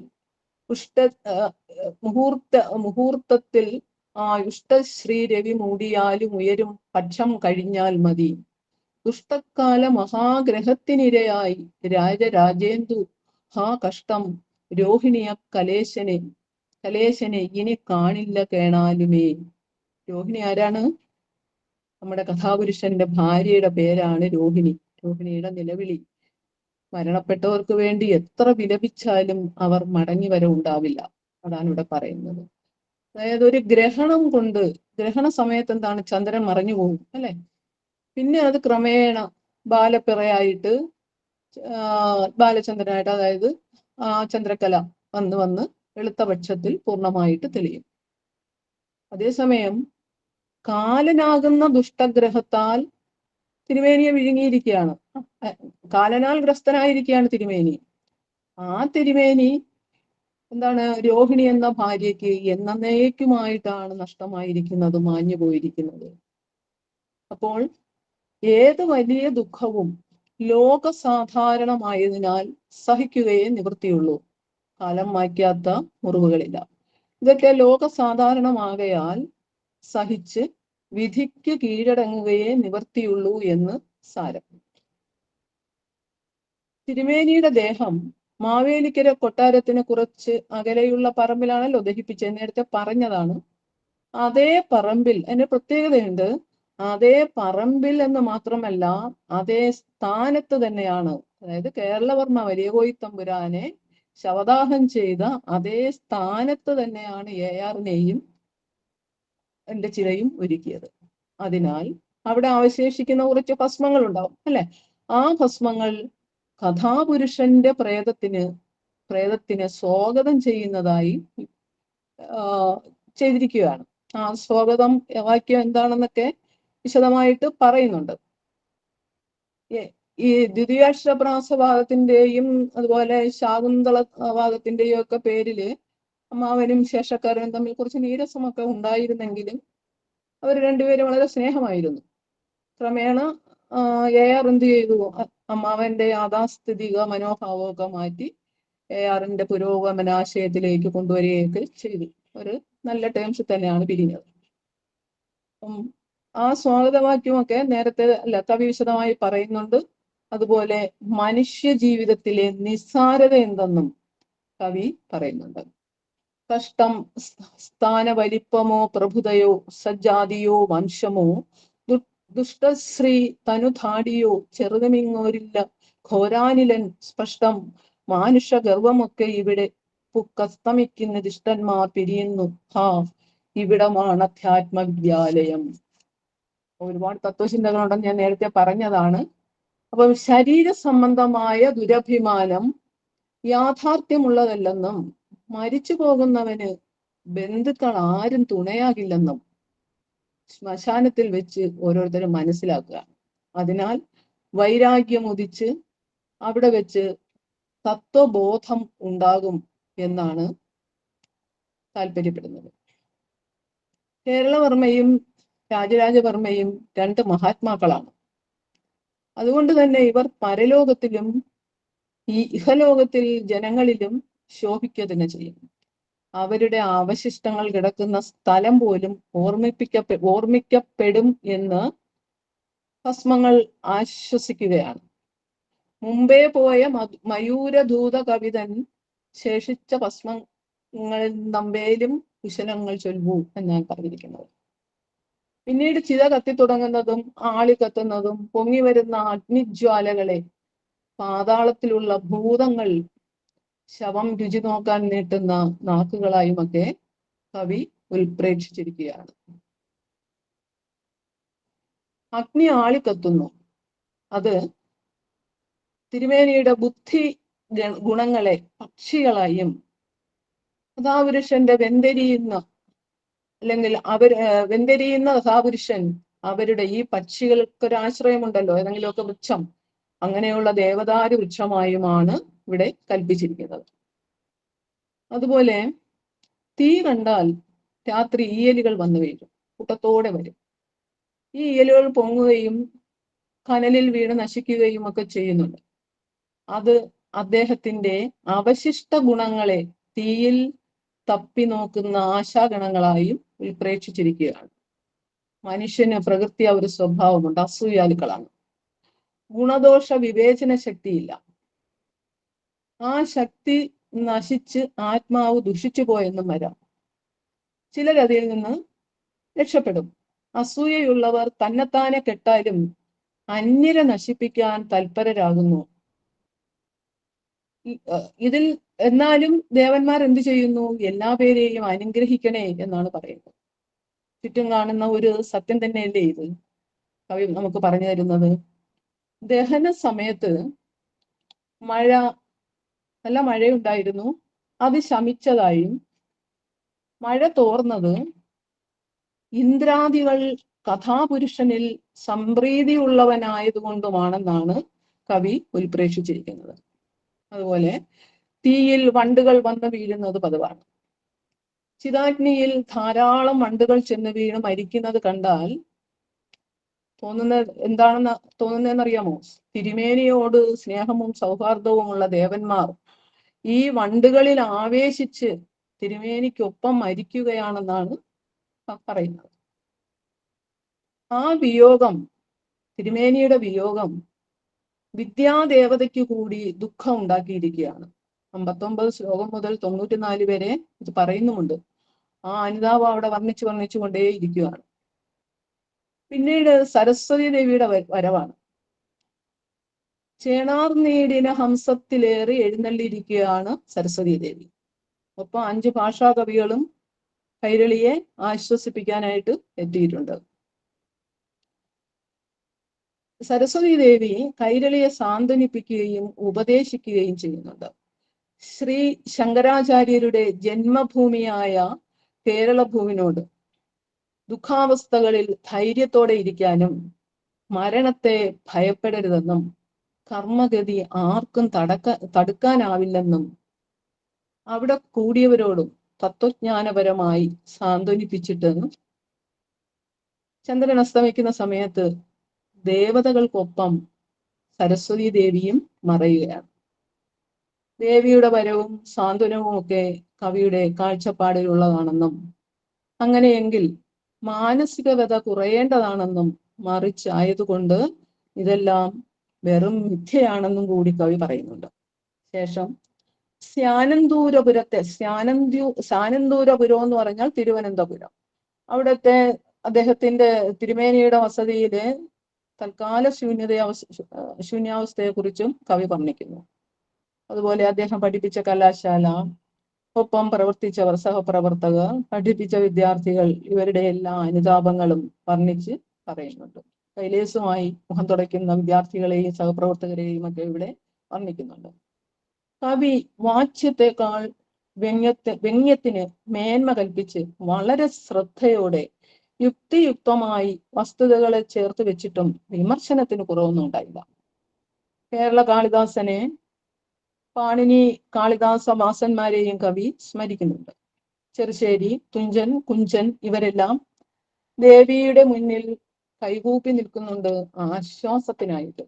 യുഷ്ടശ്രീ രവി മൂടിയാലും ഉയരും പക്ഷം കഴിഞ്ഞാൽ മതി. ദുഷ്ടകാല മഹാഗ്രഹത്തിനിരയായി രാജരാജേന്ദു ഹാ കഷ്ടം രോഹിണിയ കലേശനെ ഇനി കാണില്ല കേണാലുമേ. രോഹിണി ആരാണ്? നമ്മുടെ കഥാപുരുഷന്റെ ഭാര്യയുടെ പേരാണ് രോഹിണി. രോഹിണിയുടെ നിലവിളി, മരണപ്പെട്ടവർക്ക് വേണ്ടി എത്ര വിലപിച്ചാലും അവർ മടങ്ങി ഉണ്ടാവില്ല. അതാണ് ഇവിടെ പറയുന്നത്. അതായത് ഒരു ഗ്രഹണം കൊണ്ട്, ഗ്രഹണ സമയത്ത് എന്താണ്? ചന്ദ്രൻ മറഞ്ഞു പോകും അല്ലെ? പിന്നെ അത് ക്രമേണ ബാലപ്പിറയായിട്ട് ബാലചന്ദ്രനായിട്ട്, അതായത് ചന്ദ്രകല വന്ന് വെളുത്ത പക്ഷത്തിൽ പൂർണ്ണമായിട്ട് തെളിയും. അതേസമയം കാലനാകുന്ന ദുഷ്ടഗ്രഹത്താൽ തിരുമേനിയെ വിഴുങ്ങിയിരിക്കുകയാണ്. കാലനാൽ ഗ്രസ്തനായിരിക്കുകയാണ് തിരുമേനി. ആ തിരുമേനി എന്താണ്? രോഹിണി എന്ന ഭാര്യയ്ക്ക് എന്നേക്കുമായിട്ടാണ് നഷ്ടമായിരിക്കുന്നത്, മാഞ്ഞു പോയിരിക്കുന്നത്. അപ്പോൾ ഏത് വലിയ ദുഃഖവും ലോകസാധാരണമായതിനാൽ സഹിക്കുകയേ നിവൃത്തിയുള്ളൂ. കാലം മായ്ക്കാത്ത മുറിവുകളില്ല. ഇതൊക്കെ ലോകസാധാരണമാകയാൽ സഹിച്ച് വിധിക്ക് കീഴടങ്ങുകയേ നിവർത്തിയുള്ളൂ എന്ന് സാരം. തിരുമേനിയുടെ ദേഹം മാവേലിക്കര കൊട്ടാരത്തിന് കുറച്ച് അകലെയുള്ള പറമ്പിലാണല്ലോ ദഹിപ്പിച്ചത്, നേരത്തെ പറഞ്ഞതാണ്. അതേ പറമ്പിൽ അതിന്റെ പ്രത്യേകതയുണ്ട്. അതേ പറമ്പിൽ എന്ന് മാത്രമല്ല അതേ സ്ഥാനത്ത് തന്നെയാണ്, അതായത് കേരളവർമ്മ വലിയ കോയിത്തമ്പുരാനെ ശവദാഹം ചെയ്ത അതേ സ്ഥാനത്ത് തന്നെയാണ് AR-നെയും എന്റെ ചിലയും ഒരുക്കിയത്. അതിനാൽ അവിടെ അവശേഷിക്കുന്ന കുറച്ച് ഭസ്മങ്ങൾ ഉണ്ടാവും അല്ലെ. ആ ഭസ്മങ്ങൾ കഥാപുരുഷന്റെ പ്രേതത്തിന് സ്വാഗതം ചെയ്യുന്നതായി ചെയ്തിരിക്കുകയാണ്. ആ സ്വാഗതം വാക്യം എന്താണെന്നൊക്കെ വിശദമായിട്ട് പറയുന്നുണ്ട്. ഈ ദ്വിതീയാക്ഷരപ്രാസഭാഗത്തിന്റെയും അതുപോലെ ശാകുന്തള ഭാഗത്തിന്റെയും ഒക്കെ പേരില് അമ്മാവനും ശേഷക്കാരനും തമ്മിൽ കുറച്ച് നീരസമൊക്കെ ഉണ്ടായിരുന്നെങ്കിലും അവർ രണ്ടുപേരും വളരെ സ്നേഹമായിരുന്നു. ക്രമേണ AR എന്ത് ചെയ്തു, അമ്മാവന്റെ യാഥാസ്ഥിതിക മനോഭാവമൊക്കെ മാറ്റി AR-ന്റെ പുരോഗമനാശയത്തിലേക്ക് കൊണ്ടുവരികയൊക്കെ ചെയ്തു. ഒരു നല്ല ടേംസിൽ തന്നെയാണ് പിരിഞ്ഞത്. ആ സ്വാഗതവാക്യമൊക്കെ നേരത്തെ കവി വിശദമായി പറയുന്നുണ്ട്. അതുപോലെ മനുഷ്യ ജീവിതത്തിലെ നിസ്സാരത എന്തെന്നും കവി പറയുന്നുണ്ട്. കഷ്ടം സ്ഥാന വലിപ്പമോ പ്രഭുതയോ സജ്ജാതിയോ വംശമോ ദുഷ്ടശ്രീ തനുധാടിയോ ചെറുതമിങ്ങോരില്ല ഘോരാനിലൻ സ്പഷ്ടം മാനുഷ ഗർവമൊക്കെ ഇവിടെ പുക്കസ്തമിക്കുന്ന ദിഷ്ടന്മാർ പിരിയുന്നു ഹാ ഇവിടമാണ് അധ്യാത്മവിദ്യാലയം. ഒരുപാട് തത്വചിന്തകളുണ്ടെന്ന് ഞാൻ നേരത്തെ പറഞ്ഞതാണ്. അപ്പം ശരീര സംബന്ധമായ ദുരഭിമാനം യാഥാർത്ഥ്യമുള്ളതല്ലെന്നും മരിച്ചു പോകുന്നവന് ബന്ധുക്കൾ ആരും തുണയാകില്ലെന്നും ശ്മശാനത്തിൽ വെച്ച് ഓരോരുത്തരും മനസ്സിലാക്കുക. അതിനാൽ വൈരാഗ്യം ഉദിച്ച് അവിടെ വെച്ച് തത്വബോധം ഉണ്ടാകും എന്നാണ് താല്പര്യപ്പെടുന്നത്. കേരളവർമ്മയും രാജരാജവർമ്മയും രണ്ട് മഹാത്മാക്കളാണ്. അതുകൊണ്ട് തന്നെ ഇവർ പരലോകത്തിലും ഈ ഇഹലോകത്തിൽ ജനങ്ങളിലും ശോഭിക്കുക ചെയ്യും. അവരുടെ അവശിഷ്ടങ്ങൾ കിടക്കുന്ന സ്ഥലം പോലും ഓർമ്മിക്കപ്പെടും എന്ന് ഭസ്മങ്ങൾ ആശ്വസിക്കുകയാണ്. മുമ്പേ പോയ മയൂരദൂത കവിതൻ ശേഷിച്ച ഭസ്മങ്ങളിൽ നമ്പേലും കുശലങ്ങൾ ചൊല്ലൂ എന്നാണ് പറഞ്ഞിരിക്കുന്നത്. പിന്നീട് ചിത കത്തി തുടങ്ങുന്നതും ആളി കത്തുന്നതും പൊങ്ങി വരുന്ന അഗ്നിജ്വാലകളെ പാതാളത്തിലുള്ള ഭൂതങ്ങൾ ശവം രുചി നോക്കാൻ നീട്ടുന്ന നാക്കുകളായുമൊക്കെ കവി ഉൽപ്രേക്ഷിച്ചിരിക്കുകയാണ്. അഗ്നി ആളിക്കത്തുന്നു. അത് തിരുമേനിയുടെ ബുദ്ധി ഗുണങ്ങളെ പക്ഷികളായും കഥാപുരുഷന്റെ അല്ലെങ്കിൽ വെന്തെരിയുന്ന കഥാപുരുഷൻ അവരുടെ ഈ പക്ഷികൾക്കൊരാശ്രയമുണ്ടല്ലോ, ഏതെങ്കിലുമൊക്കെ വൃക്ഷം, അങ്ങനെയുള്ള ദേവദാരു വൃക്ഷമായുമാണ് ഇവിടെ കൽപ്പിച്ചിരിക്കുന്നത്. അതുപോലെ തീ കണ്ടാൽ രാത്രി ഈയലുകൾ വന്നു വീഴും, കൂട്ടത്തോടെ വരും. ഈ ഈയലുകൾ പൊങ്ങുകയും കനലിൽ വീണ് നശിക്കുകയും ഒക്കെ ചെയ്യുന്നുണ്ട്. അത് അദ്ദേഹത്തിന്റെ അവശിഷ്ട ഗുണങ്ങളെ തീയിൽ തപ്പി നോക്കുന്ന ആശാഗണങ്ങളായും ഉൽപ്രേക്ഷിച്ചിരിക്കുകയാണ്. മനുഷ്യന് പ്രകൃതി ഒരു സ്വഭാവമുണ്ട്, അസൂയാലുക്കളാണ്. ഗുണദോഷ വിവേചന ശക്തിയില്ല. ആ ശക്തി നശിച്ച് ആത്മാവ് ദുഷിച്ചു പോയെന്നും വരാം. ചിലരതിൽ നിന്ന് രക്ഷപ്പെടും. അസൂയയുള്ളവർ തന്നെത്താനെ കെട്ടാലും അന്യരെ നശിപ്പിക്കാൻ തൽപരരാകുന്നു. ഇതിൽ എന്നാലും ദേവന്മാർ എന്ത് ചെയ്യുന്നു? എല്ലാ പേരെയും അനുഗ്രഹിക്കണേ എന്നാണ് പറയുന്നത്. ചുറ്റും കാണുന്ന ഒരു സത്യം തന്നെയല്ലേ ഇത് കവി നമുക്ക് പറഞ്ഞു തരുന്നത്. ദഹന സമയത്ത് നല്ല മഴയുണ്ടായിരുന്നു, അത് ശമിച്ചതായും മഴ തോർന്നത് ഇന്ദ്രാദികൾ കഥാപുരുഷനിൽ സംപ്രീതിയുള്ളവനായതുകൊണ്ടുമാണെന്നാണ് കവി ഉൽപ്രേക്ഷിച്ചിരിക്കുന്നത്. അതുപോലെ തീയിൽ വണ്ടുകൾ വന്ന് വീഴുന്നത് പതിവാണ്. ചിതാഗ്നിയിൽ ധാരാളം വണ്ടുകൾ ചെന്ന് വീണ് മരിക്കുന്നത് കണ്ടാൽ എന്താണെന്ന് തോന്നുന്നതെന്നറിയാമോ? തിരുമേനിയോട് സ്നേഹവും സൗഹാർദ്ദവുമുള്ള ദേവന്മാർ ഈ വണ്ടുകളിൽ ആവേശിച്ച് തിരുമേനിക്കൊപ്പം മരിക്കുകയാണെന്നാണ് പറയുന്നത്. ആ വിയോഗം, തിരുമേനിയുടെ വിയോഗം വിദ്യാദേവതയ്ക്ക് കൂടി ദുഃഖം ഉണ്ടാക്കിയിരിക്കുകയാണ്. 59 ശ്ലോകം മുതൽ 94 വരെ ഇത് പറയുന്നുമുണ്ട്. ആ അനുതാപം അവിടെ വർണ്ണിച്ചുകൊണ്ടേ ഇരിക്കുകയാണ്. പിന്നീട് സരസ്വതി ദേവിയുടെ വരവാണ്. ചേണാർ നീടിന ഹംസത്തിലേറി എഴുന്നള്ളിയിരിക്കുകയാണ് സരസ്വതി ദേവി. ഒപ്പം 5 ഭാഷാ കവികളും കൈരളിയെ ആശ്വസിപ്പിക്കാനായിട്ട് എത്തിയിട്ടുണ്ട്. സരസ്വതി ദേവി കൈരളിയെ സാന്ത്വനിപ്പിക്കുകയും ഉപദേശിക്കുകയും ചെയ്യുന്നുണ്ട്. ശ്രീ ശങ്കരാചാര്യരുടെ ജന്മഭൂമിയായ കേരളഭൂവിനോട് ദുഃഖാവസ്ഥകളിൽ ധൈര്യത്തോടെ ഇരിക്കാനും മരണത്തെ ഭയപ്പെടരുതെന്നും കർമ്മഗതി ആർക്കും തടുക്കാനാവില്ലെന്നും അവിടെ കൂടിയവരോടും തത്വജ്ഞാനപരമായി സാന്ത്വനിപ്പിച്ചിട്ടെന്നും ചന്ദ്രൻ അസ്തമിക്കുന്ന സമയത്ത് ദേവതകൾക്കൊപ്പം സരസ്വതി ദേവിയും മറയുകയാണ്. ദേവിയുടെ വരവും സാന്ത്വനവും ഒക്കെ കവിയുടെ കാഴ്ചപ്പാടിലുള്ളതാണെന്നും അങ്ങനെയെങ്കിൽ മാനസിക വ്യത കുറയേണ്ടതാണെന്നും മറിച്ചായതുകൊണ്ട് ഇതെല്ലാം വെറും മിഥ്യയാണെന്നും കൂടി കവി പറയുന്നുണ്ട്. ശേഷം സ്യാനന്തൂരപുരത്തെ സ്യാനന്തൂരപുരം എന്ന് പറഞ്ഞാൽ തിരുവനന്തപുരം, അവിടുത്തെ അദ്ദേഹത്തിന്റെ തിരുമേനിയുടെ വസതിയിലെ തൽക്കാല ശൂന്യാവസ്ഥയെ കുറിച്ചും കവി വർണ്ണിക്കുന്നു. അതുപോലെ അദ്ദേഹം പഠിപ്പിച്ച കലാശാല, ഒപ്പം പ്രവർത്തിച്ചവർ, സഹപ്രവർത്തകർ, പഠിപ്പിച്ച വിദ്യാർത്ഥികൾ, ഇവരുടെ എല്ലാ അനുതാപങ്ങളും വർണ്ണിച്ച് പറയുന്നുണ്ട്. കൈലേസുമായി മുഖം തുടയ്ക്കുന്ന വിദ്യാർത്ഥികളെയും സഹപ്രവർത്തകരെയും ഒക്കെ ഇവിടെ വർണ്ണിക്കുന്നുണ്ട്. കവി വാച്യത്തെക്കാൾ വ്യംഗ്യത്തിന് മേന്മ കൽപ്പിച്ച് വളരെ ശ്രദ്ധയോടെ യുക്തിയുക്തമായി വസ്തുതകളെ ചേർത്ത് വെച്ചിട്ടും വിമർശനത്തിന് കുറവൊന്നും ഉണ്ടായില്ല. കേരള കാളിദാസനെ, പാണിനി, കാളിദാസ മാസന്മാരെയും കവി സ്മരിക്കുന്നുണ്ട്. ചെറുശ്ശേരി, തുഞ്ചൻ, കുഞ്ചൻ ഇവരെല്ലാം ദേവിയുടെ മുന്നിൽ കൈകൂപ്പി നിൽക്കുന്നുണ്ട് ആശ്വാസത്തിനായിട്ട്.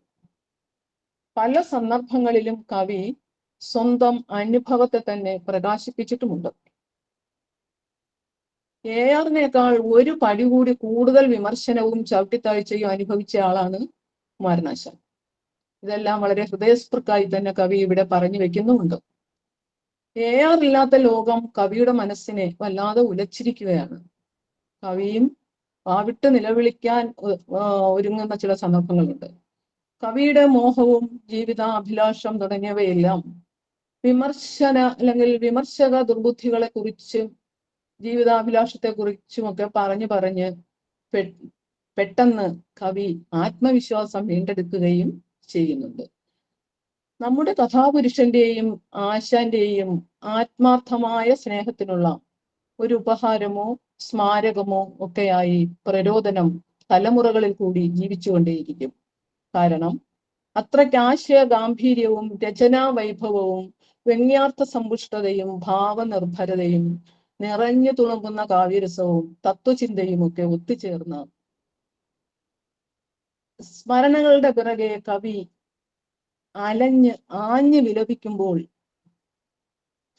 പല സന്ദർഭങ്ങളിലും കവി സ്വന്തം അനുഭവത്തെ തന്നെ പ്രകാശിപ്പിച്ചിട്ടുമുണ്ട്. AR-നേക്കാൾ ഒരു പടി കൂടി കൂടുതൽ വിമർശനവും ചവിട്ടിത്താഴ്ചയും അനുഭവിച്ച ആളാണ് കുമാരനാശാൻ. ഇതെല്ലാം വളരെ ഹൃദയസ്പൃക്കായി തന്നെ കവി ഇവിടെ പറഞ്ഞു വെക്കുന്നുമുണ്ട്. AR ഇല്ലാത്ത ലോകം കവിയുടെ മനസ്സിനെ വല്ലാതെ ഉലച്ചിരിക്കുകയാണ്. കവിയും വാവിട്ട് നിലവിളിക്കാൻ ഒരുങ്ങുന്ന ചില സന്ദർഭങ്ങളുണ്ട്. കവിയുടെ മോഹവും ജീവിതാഭിലാഷം തുടങ്ങിയവയെല്ലാം വിമർശക ദുർബുദ്ധികളെ കുറിച്ചും ജീവിതാഭിലാഷത്തെ കുറിച്ചുമൊക്കെ പറഞ്ഞ് പെട്ടെന്ന് കവി ആത്മവിശ്വാസം വീണ്ടെടുക്കുകയും ചെയ്യുന്നുണ്ട്. നമ്മുടെ കഥാപുരുഷന്റെയും ആശാന്റെയും ആത്മാർത്ഥമായ സ്നേഹത്തിനുള്ള ഒരു ഉപഹാരമോ സ്മാരകമോ ഒക്കെയായി പ്രരോദനം തലമുറകളിൽ കൂടി ജീവിച്ചുകൊണ്ടേയിരിക്കും. കാരണം അത്രയ്ക്ക് ആശയ ഗാംഭീര്യവും രചനാ വൈഭവവും വ്യംഗ്യാർത്ഥ സമ്പുഷ്ടതയും ഭാവനിർഭരതയും നിറഞ്ഞു തുളുമ്പുന്ന കാവ്യരസവും തത്വചിന്തയും ഒക്കെ ഒത്തുചേർന്ന് സ്മരണകളുടെ പിറകെ കവി ആഞ്ഞു വിലപിക്കുമ്പോൾ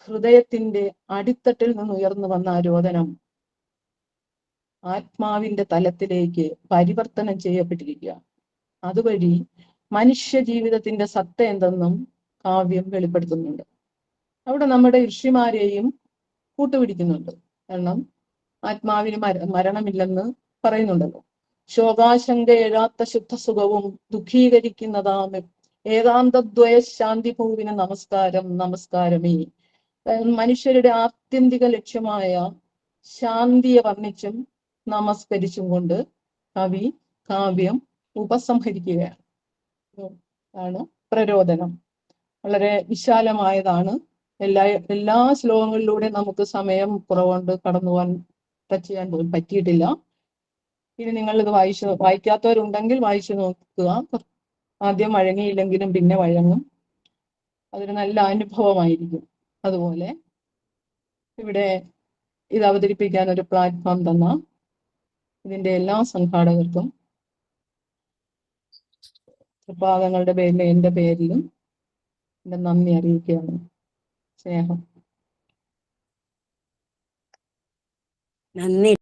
ഹൃദയത്തിന്റെ അടിത്തട്ടിൽ നിന്ന് ഉയർന്നു വന്ന രോദനം ആത്മാവിന്റെ തലത്തിലേക്ക് പരിവർത്തനം ചെയ്യപ്പെട്ടിരിക്കുക. അതുവഴി മനുഷ്യ ജീവിതത്തിന്റെ സത്ത എന്തെന്നും കാവ്യം വെളിപ്പെടുത്തുന്നുണ്ട്. അവിടെ നമ്മുടെ ഋഷിമാരെയും കൂട്ടുപിടിക്കുന്നുണ്ട്. കാരണം ആത്മാവിന് മരണമില്ലെന്ന് പറയുന്നുണ്ടല്ലോ. ശോകാശങ്കയെഴാത്ത ശുദ്ധസുഖവും ദുഃഖീകരിക്കുന്നതാം ഏകാന്തദ്വയ ശാന്തി ഭൂവിന് നമസ്കാരം നമസ്കാരമേ. മനുഷ്യരുടെ ആത്യന്തിക ലക്ഷ്യമായ ശാന്തിയെ വർണ്ണിച്ചും നമസ്കരിച്ചും കൊണ്ട് കവി കാവ്യം ഉപസംഹരിക്കുകയാണ്. ആണ് പ്രരോദനം. വളരെ വിശാലമായതാണ്. എല്ലാ ശ്ലോകങ്ങളിലൂടെ നമുക്ക് സമയം കുറവുകൊണ്ട് കടന്നു പോകാൻ ടച്ച് ചെയ്യാൻ പോലും പറ്റിയിട്ടില്ല. ഇനി നിങ്ങൾ ഇത് വായിക്കാത്തവരുണ്ടെങ്കിൽ വായിച്ചു നോക്കുക. ആദ്യം വഴങ്ങിയില്ലെങ്കിലും പിന്നെ വഴങ്ങും. അതൊരു നല്ല അനുഭവമായിരിക്കും. അതുപോലെ ഇവിടെ ഇത് അവതരിപ്പിക്കാൻ ഒരു പ്ലാറ്റ്ഫോം തന്ന ഇതിന്റെ എല്ലാ സംഘാടകർക്കും പാദങ്ങളുടെ പേരിലും എൻ്റെ പേരിലും എൻ്റെ നന്ദി അറിയിക്കുകയാണ്. സ്നേഹം. നന്ദി.